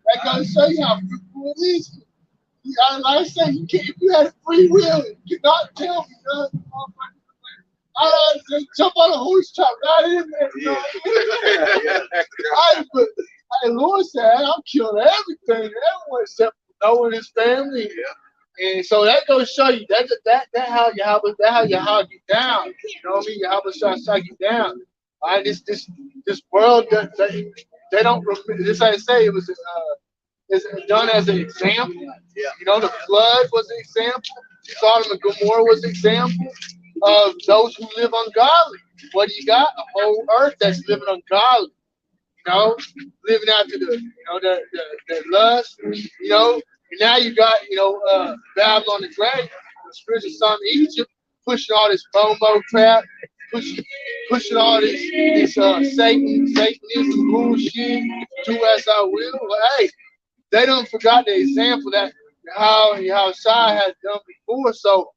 That gotta show you how fruitful it is. Like I say, if you had a free will, you cannot tell me nothing. I just jump on a horse, chop right in there. Lord said, I'm killing everything, everyone except Noah and his family. And so that goes to show you that how Yahweh get down. You know what I mean? Yahweh shall get down. Right? This world they don't remember. This I say it was is done as an example. Yeah. The flood was an example. Sodom and Gomorrah was an example of those who live ungodly. What do you got? A whole earth that's living ungodly. Living after the lust. And now you got Babylon the Great, the spiritual son of Egypt, pushing all this FOMO crap, pushing all this Satanism bullshit. Do as I will. Well, hey. They don't forgot the example that how Shai had done before, so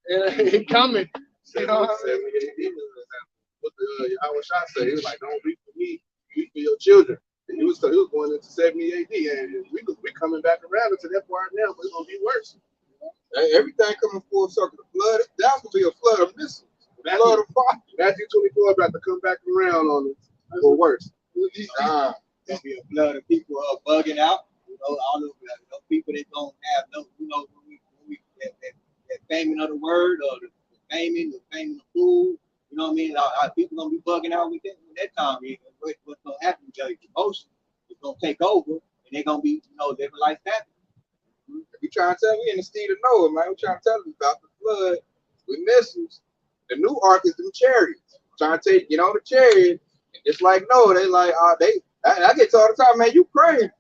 it coming. You know what I mean? What Yahweh Shai said, he was like, "Don't reap for me, reap for your children." And he was going into 70 AD, and we coming back around into that part now, but it's gonna be worse. Everything coming full circle. The flood, that's gonna be a flood of missiles. Flood of fire. Matthew 24 about to come back around on it, or worse. There'll be a flood of people bugging out. All those people that don't have no, that famine of the word, or the famine of food, you know what I mean? People gonna be bugging out with that time. What's gonna happen? The emotion is gonna take over, and they're gonna be, living like that. We trying to tell we in the state of Noah, man. We trying to tell them about the flood with missiles. The new ark is them chariots. Trying to get on the chariot, and just like Noah, they like, I get told all the time, man, you crazy.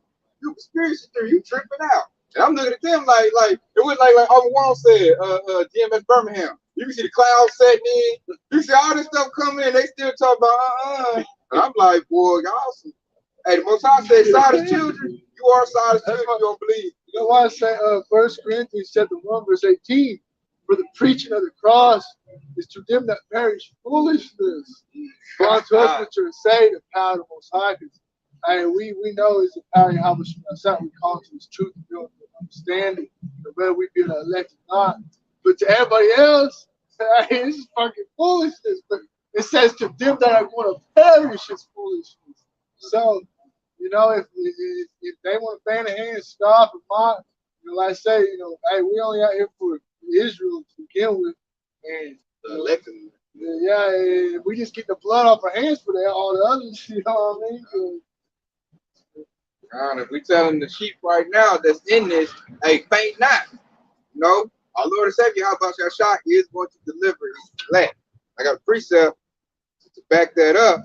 You conspiracy theory, you tripping out. And I'm looking at them like it was like Uncle Juan said, GMS Birmingham. You can see the clouds setting in. You see all this stuff coming in, they still talk about And I'm like, boy, y'all some. Hey, the Most High said, Sodom's children, you are Sodom's children, you don't believe. You know why I say 1 Corinthians chapter 1, verse 18. For the preaching of the cross is to them that perish foolishness. For unto us which are saved, the power of the Most High. And we know it's the power of Yahweh Shemashah. We call to His truth and build understanding, whether we be elected or not. But to everybody else, it's just fucking foolishness. But it says to them that are going to perish is foolishness. So, you know, if they want to fan the hand, scoff, and mock, you know, like I say, you know, hey, we only out here for Israel to begin with, and yeah, we just get the blood off our hands for that. All the others, you know what I mean? If we telling the sheep right now that's in this, hey, faint not. You know, our Lord and Savior, how about Yahshua, is going to deliver his land. I got a precept to back that up.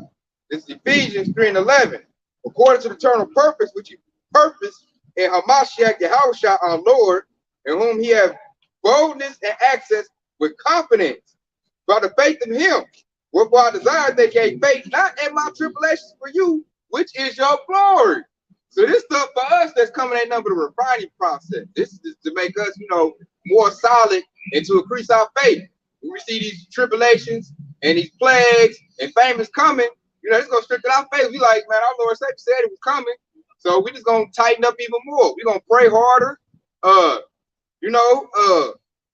This is Ephesians 3:11. According to the eternal purpose, which he purposed in Hamashiach Yahushua our Lord, in whom he have boldness and access with confidence by the faith in him. Wherefore I desire they gave faith not in my tribulations for you, which is your glory. So this stuff for us that's coming ain't nothing but a refining process. This is to make us, you know, more solid and to increase our faith. When we see these tribulations and these plagues and famines coming, you know, it's gonna strengthen our faith. We like, man, our Lord said it was coming. So we just gonna tighten up even more. We're gonna pray harder,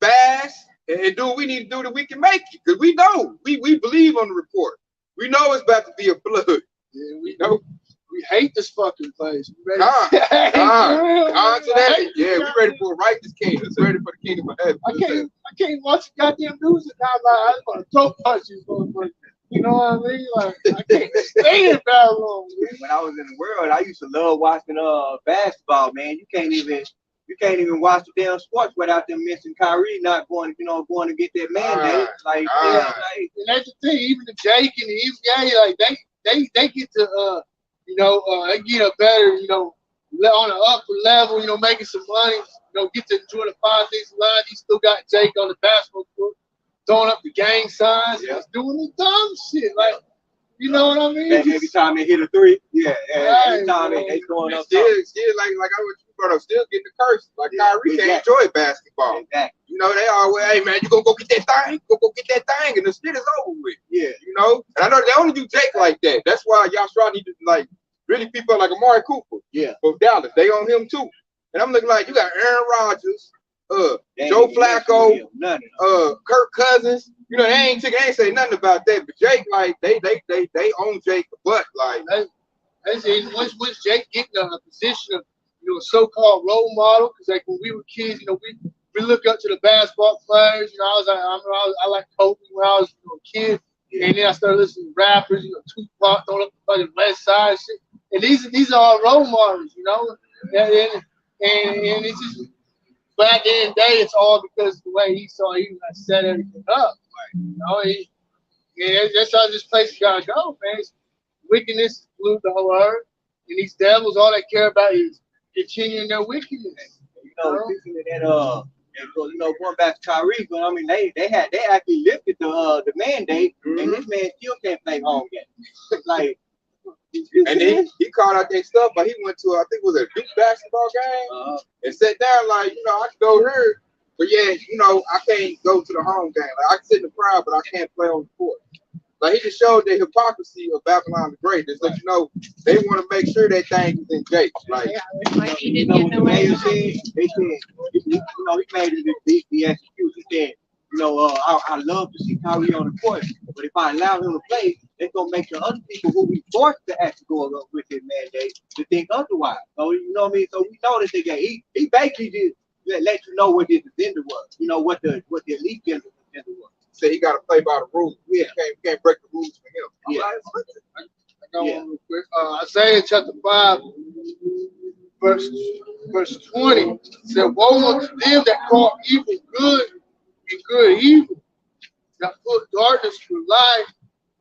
fast and do what we need to do that we can make it. Because we know, we believe on the report. We know it's about to be a flood. Yeah, we know. We hate this fucking place. We ready to that. Yeah, we ready for a righteous kingdom. It's ready for the kingdom of heaven. I can't watch the goddamn news and I'm like, I just want to throw punches, motherfucker. You know what I mean? Like, I can't stay in Babylon. When I was in the world, I used to love watching basketball, man. You can't even watch the damn sports without them mentioning Kyrie not going to get that mandate. And that's the thing, even the Jake and the NBA, like they get to they get a better, on an upper level, making some money, get to enjoy the 5 days of life. You still got Jake on the basketball court, throwing up the gang signs, doing the dumb shit. Like, you know what I mean? Every time they hit a three, every time they throwing up. Still, like I was brought up, still getting the curse. Like Kyrie can't enjoy basketball. Exactly. You know, they always, hey man, you gonna go get that thing? Go get that thing, and the shit is over with. Yeah. You know, and I know they only do Jake like that. That's why Yahshua need to like really people like Amari Cooper. Yeah. From Dallas, they on him too. And I'm looking like you got Aaron Rodgers, Joe Flacco, Kirk Cousins. You know, they ain't say nothing about that. But Jake, like they own Jake, but like once Jake get in a position of a so-called role model, because like when we were kids, we look up to the basketball players. I like Kobe when I was a kid, and then I started listening to rappers, Tupac, throwing up the fucking West Side shit. And these are all role models, and it's just. But at the end of the day, it's all because of the way he set everything up. That's how this place gotta go, man. Wickedness polluted the whole earth, and these devils, all they care about is continuing their wickedness. Going back to Kyrie, but I mean, they actually lifted the mandate, and this man still can't play home games. Like. And he called out that stuff, but he went to, I think it was a Duke basketball game, and sat down like, I can go here, but I can't go to the home game. Like, I can sit in the crowd, but I can't play on the court. Like, he just showed the hypocrisy of Babylon the Great. Just let they want to make sure that thing is in Jake. Like, he made it the excuse. He said, I love to see Kyrie on the court, but if I allow him to play, it's gonna make the other people who we forced to actually go along with his mandate to think otherwise. So you know what I mean? So we know that he basically just let you know what his agenda was. What the elite agenda was. Say he gotta play by the rules. Yeah. Can't break the rules for him. Yeah. I got one real quick. Isaiah chapter 5, verse 20 said, woe unto them that call evil good and good evil, that put darkness for light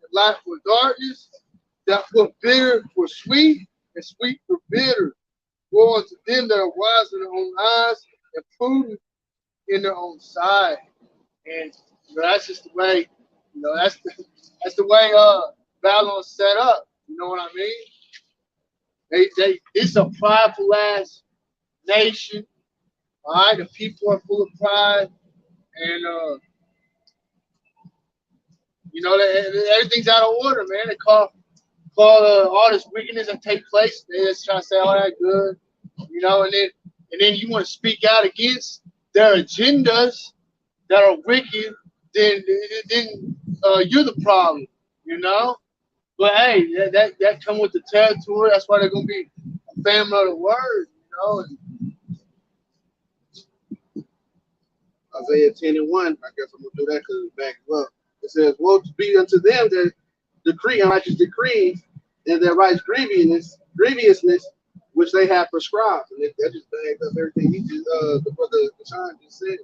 and light for darkness, that put bitter for sweet and sweet for bitter. Woe unto them that are wise in their own eyes and prudent in their own sight. And that's just the way, that's the way Babylon's set up. You know what I mean? It's a prideful ass nation. All right, the people are full of pride. And you know, everything's out of order, man. They call all this wickedness that take place. They just try to say, "Oh, that good," you know, and then you want to speak out against their agendas that are wicked. Then you're the problem, you know. But hey, that come with the territory. That's why they're gonna be a family of the word, you know. And Isaiah 10:1. I guess I'm gonna do that because it's back up. It says, "Woe to be unto them that decree unrighteous decrees, and that writes grievousness which they have prescribed." And that just bags up everything he just the brother Deshaun just said.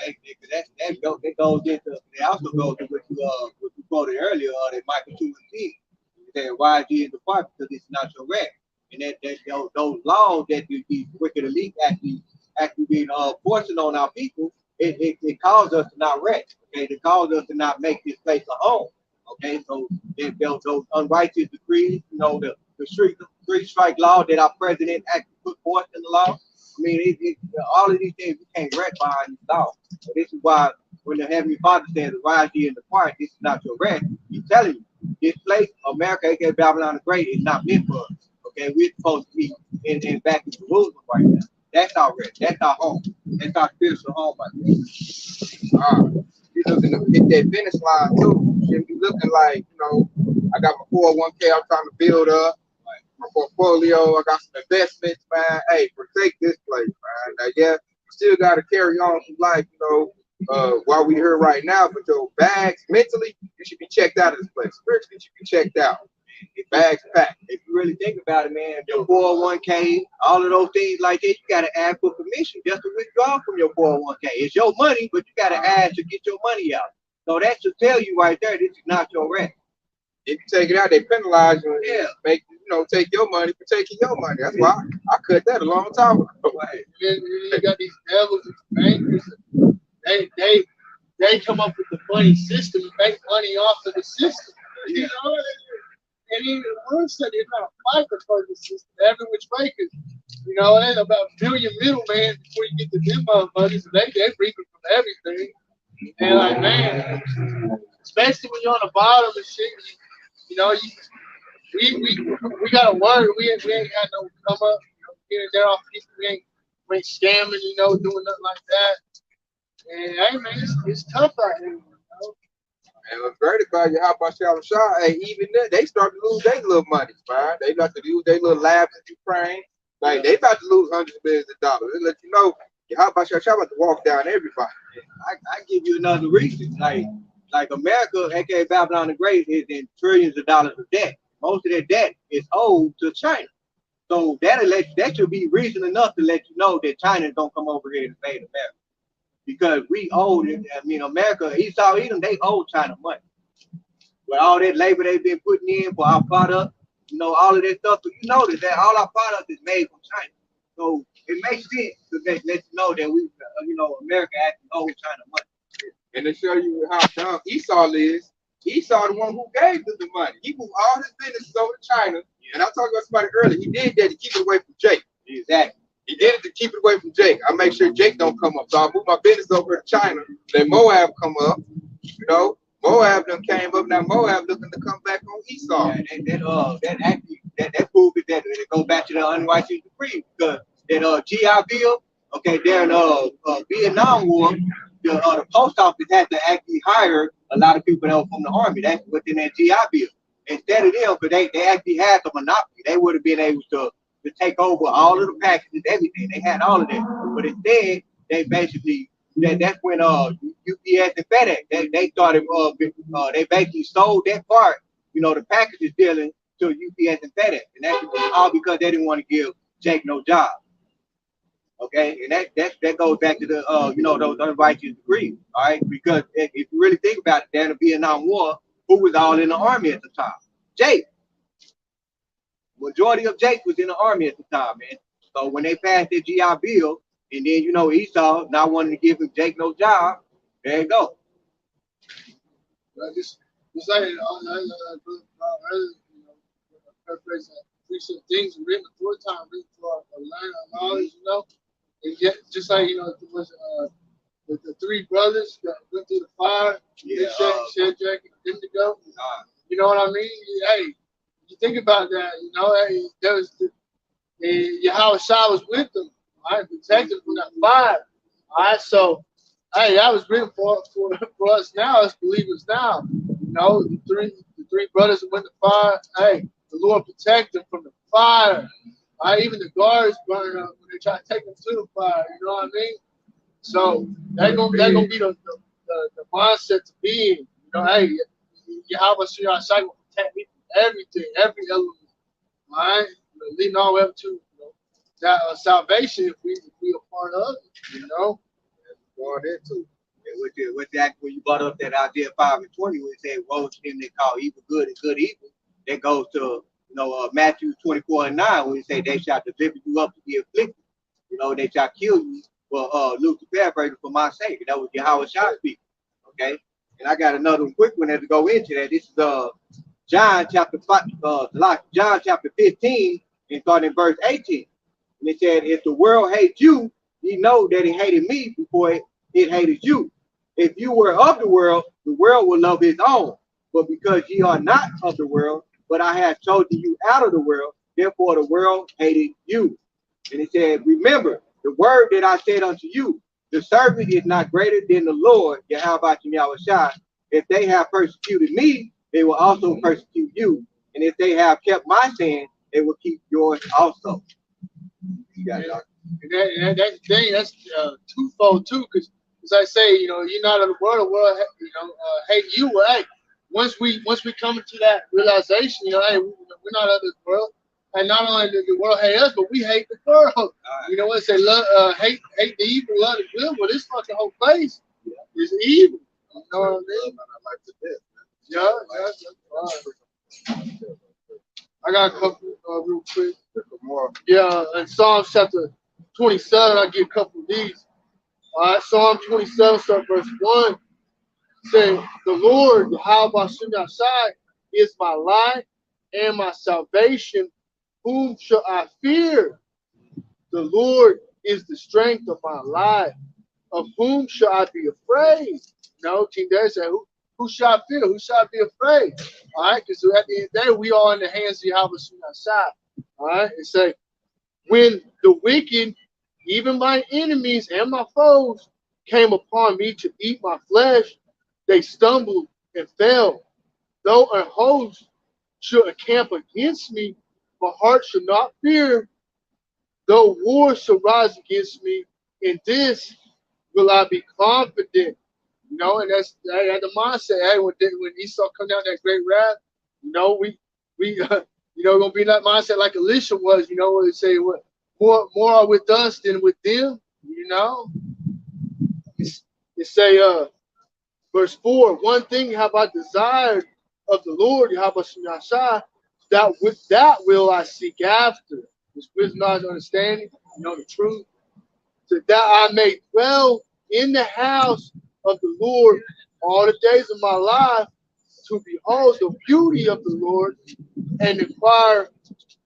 That goes into. They also go to what you quoted earlier, that Michael 2:10. That why ye is the part because it's not your rest. And those laws that these wicked elite actually being forcing on our people, it caused us to not rest. Okay, it caused us to not make this place a home. Okay, so those unrighteous decrees, you know, the three strike law that our president actually put forth in the law. I mean, all of these things we can't rest behind these laws. So this is why when the Heavenly Father says, "Rise ye in the quiet, this is not your rest," He's telling you this place, America, aka Babylon the Great, is not meant for us. Okay, we're supposed to be in back in Jerusalem right now. That's our rest. That's our home. That's our spiritual home right there. You looking to hit that finish line too. You should be looking like, you know, I got my 401k I'm trying to build up, my portfolio, I got some investments, man. Hey, protect this place, man. Now, yeah, you still got to carry on through life, you know, while we're here right now, but your bags, mentally, you should be checked out of this place. Spiritually, you should be checked out. Your bags packed. If you really think about it, man, your 401k, all of those things like that, you got to ask for permission just to withdraw from your 401k. It's your money, but you got to ask to get your money out. So that should tell you right there, this is not your rent. If you take it out, they penalize you and make take your money for taking your money. That's why I cut that a long time ago. Right. You got these devils and bankers. They come up with the funny system and make money off of the system. You know, and even worse, they're not fight for the system every which way. You know, there's about a million middlemen before you get to them motherfuckers. They reaping from everything. And like, man, especially when you're on the bottom and shit, you know, we gotta worry. We ain't got no come up, here and there off people. We ain't scamming, doing nothing like that. And hey, man, it's tough out here. And what's great about you, how about Shalom Shah? Hey, even then, they start to lose their little money, man. They got to use their little labs in Ukraine. Like, they about to lose hundreds of millions of dollars. They let you know, how about Shalom Shah about to walk down everybody. I give you another reason. Like America, aka Babylon the Great, is in trillions of dollars of debt. Most of that debt is owed to China. So that should be reason enough to let you know that China don't come over here and invade America. Because we owe it. I mean, America, Esau, Edom, they owe China money. With all that labor they've been putting in for our product, all of that stuff. So you notice that all our product is made from China. So it makes sense to let you know that we, America actually owes China money. And to show you how dumb Esau is, Esau the one who gave them the money. He moved all his businesses over to China. And I talked about somebody earlier. He did that to keep it away from Jake. Exactly. He did it to keep it away from Jake. I make sure Jake don't come up. So I moved my business over to China. Then Moab come up. Moab done came up. Now Moab looking to come back on Esau. Yeah, that proves that it goes back to the unrighteous decree because that GI Bill, okay, there in Vietnam War, the post office had to actually hire a lot of people that were from the army. That's within that GI Bill. Instead of them, because they actually had the monopoly, they would have been able to take over all of the packages, everything. They had all of that. But instead, they basically, that's when UPS and FedEx, they started, they basically sold that part, the packages dealing to UPS and FedEx. And that's all because they didn't want to give Jake no job. Okay, and that goes back to the those unrighteous decrees, all right? Because if you really think about it, during the Vietnam War, who was all in the army at the time? Jake. Majority of Jake was in the army at the time, man. So when they passed that GI Bill, and then Esau not wanting to give him Jake no job, there you go. Just like things written before time, written for our learning knowledge, And yet, just like it was the three brothers that went through the fire, Shadrach and Abednego. You know what I mean? Hey, you think about that. Hey, there was Yahweh Shai was with them. All right, protect them from that fire. All right, so hey, that was written for us now, as believers now. The three brothers who went to fire. Hey, the Lord protect them from the fire. All right, even the guards burn up when they try to take them to the fire. You know what I mean? So that's gonna be the mindset to be in. Hey, Yahweh Shai will protect me from everything, every element. All right, leading all the way up to that salvation if we are part of it. Going into with that when you brought up that Isaiah 5:20, where it said, "Woe to him that call evil good and good evil." That goes to Matthew 24:9, where it say, "They shall deliver you up to be afflicted. They shall kill you for Luke's paraphrasing for my sake." That was Yahweh Shai speaking. Okay, and I got another quick one to go into that. This is John chapter 15, and starting in verse 18. And it said, "If the world hates you, ye know that it hated me before it hated you. If you were of the world will love his own. But because ye are not of the world, but I have chosen you out of the world, therefore the world hated you." And it said, "Remember the word that I said unto you, the servant is not greater than the Lord, Yahweh Shai. If they have persecuted me, they will also persecute you. And if they have kept my saying, they will keep yours also." You got it, and that's the thing. That's twofold too, because as I say, you're not of the world. The world, hate you. Well, hey, once we come into that realization, hey, we're not of this world, and not only does the world hate us, but we hate the world. Right. You know what? Say, hate the evil, love the good. Well, this fucking whole place is evil. You know what I mean? I got a couple real quick. Yeah, in Psalm chapter 27, I'll give a couple of these. All right, Psalm 27, start verse 1. Say, "The Lord, Yahweh Shai, is my light and my salvation. Whom shall I fear? The Lord is the strength of my life. Of whom shall I be afraid?" No, King David said, who shall I fear? Who shall I be afraid? All right, because at the end of the day, we are in the hands of Yahweh Shai. All right, and say, "When the wicked, even my enemies and my foes, came upon me to eat my flesh, they stumbled and fell. Though a host should encamp against me, my heart should not fear. Though war should rise against me, in this will I be confident." And that's the mindset. Hey, when Esau come down that great wrath, we gonna be in that mindset like Elisha was. Where they say what more are with us than with them. It say verse 4. "One thing have I desired of the Lord, Yahweh Shai, that will I seek after." This wisdom, knowledge, understanding, the truth, so that I may dwell in the house of the Lord all the days of my life, to behold the beauty of the Lord and inquire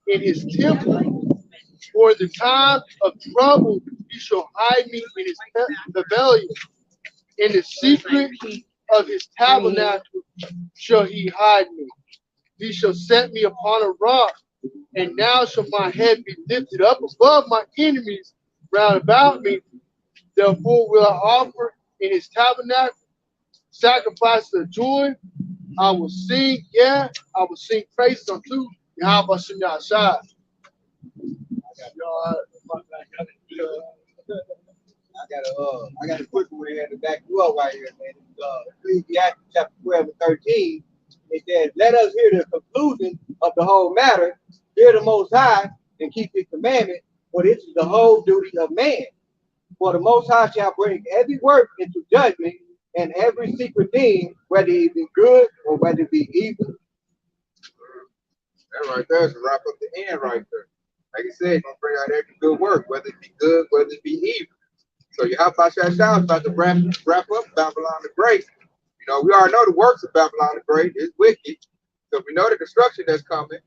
in his temple. For the time of trouble he shall hide me in his pavilion. In the secret of his tabernacle shall he hide me. He shall set me upon a rock, and now shall my head be lifted up above my enemies round about me. Therefore will I offer in his tabernacle sacrifice of joy. I will sing praises unto Yahweh Shai. I got a quick one here to back you up right here, man. Ecclesiastes chapter 12 and 13. It says, "Let us hear the conclusion of the whole matter. Fear the Most High and keep His commandment, for this is the whole duty of man. For the Most High shall bring every work into judgment, and every secret thing, whether it be good or whether it be evil." That right there is to wrap up the end right there. Like I said, he's gonna bring out every good work, whether it be good, whether it be evil. So Yahweh Shai is about to wrap up Babylon the Great. We already know the works of Babylon the Great is wicked. So we know the destruction that's coming.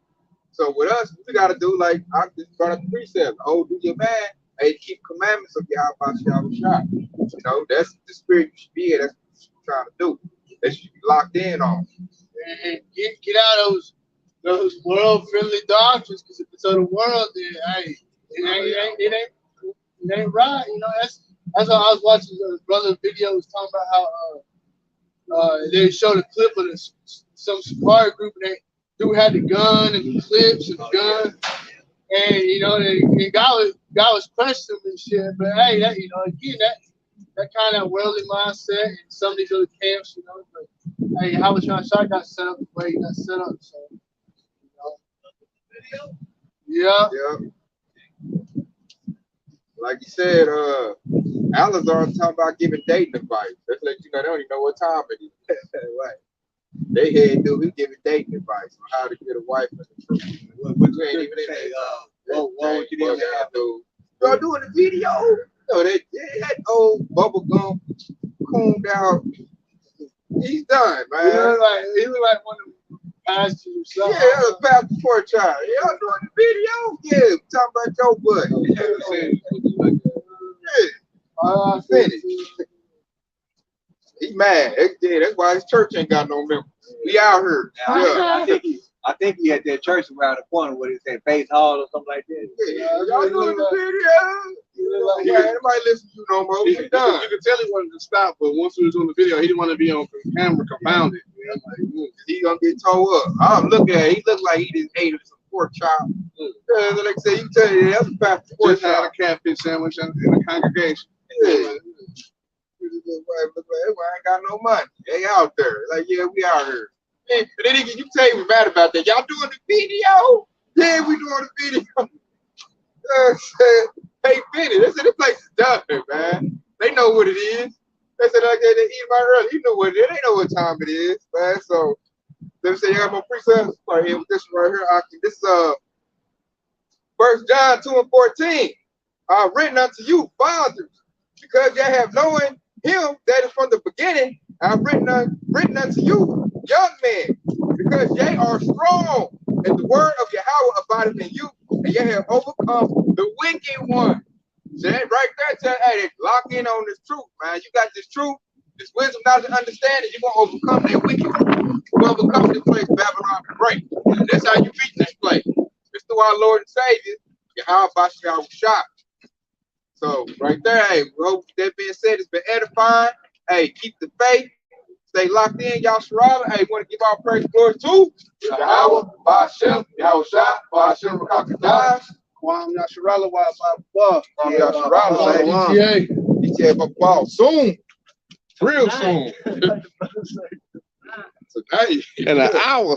So with us, we got to do like I just brought up the precept. Oh, do your man hey, keep commandments of Yahweh Shah. You know, that's the spirit you should be in. That's what you're trying to do. That you should be locked in on. And get out of those world friendly doctrines, because if it's of the world, then hey, it ain't right. You know, that's why I was watching the brother video was talking about how they showed a clip of some support group and they dude had the gun and the clips and the gun, and you know, and God was questioning and shit. But hey, that, you know, again, that kind of worldly mindset in some of these other camps, you know. But hey, how was trying to got set up the way he got set up, so you know. Yeah. Like you said, Alazar talking about giving dating advice. That's like, you know, they don't even know what time it is. Right. They head dude, he giving dating advice on how to get a wife and the truth. What you ain't even in that. Y'all doing the video? No, that old bubblegum cooned out. He's done, man. He look like one of them pastors or something. Yeah, it was Pastor Porchard. Y'all doing the video? Yeah, talking about your butt. Yeah. Finished. He mad. That's why his church ain't got no members. We out here. Yeah. I think he had that church around the corner where it said Base Hall or something like that. Yeah, y'all doing the video? Yeah, anybody listen to you no more. You could tell he wanted to stop, but once he was on the video, he didn't want to be on camera confounded. He gonna get towed up. I'm looking at it. He looked like he just ate some pork chop. Yeah, like I said, you tell you that's a Pastor Just had a catfish sandwich in the congregation. Yeah. Look like, I ain't got no money. They out there. Like, yeah, we out here. And then you tell me mad about that. Y'all doing the video? Yeah, we doing the video. Hey, finish. They said this place is done, man. They know what it is. They said like they eat my early. You know what it is. They know what time it is, man. So let me say, you got my precepts right here with this right here. This is 1 John 2:14. Written unto you, fathers, because you have known him that is from the beginning. I've written unto you, young men, because ye are strong, and the word of Yahweh abideth in you, and ye have overcome the wicked one. So that right there, hey, lock in on this truth, man. You got this truth, this wisdom, knowledge, and understanding. You're gonna overcome that wicked one. You're gonna overcome this place, Babylon the Great. And that's how you beat this place. It's through our Lord and Savior, Yahweh Shah. So right there, hey, well, that being said, it's been edifying. Hey, keep the faith. Stay locked in, y'all Sharala. Hey, want to give our praise and glory to Yahweh, Ba'ashem, Yahweh Shah, Ba'ashem, Rakakadai. Kwam Yasharala wa Yasharala, baby. DTA football soon. Real soon. Today. in an hour.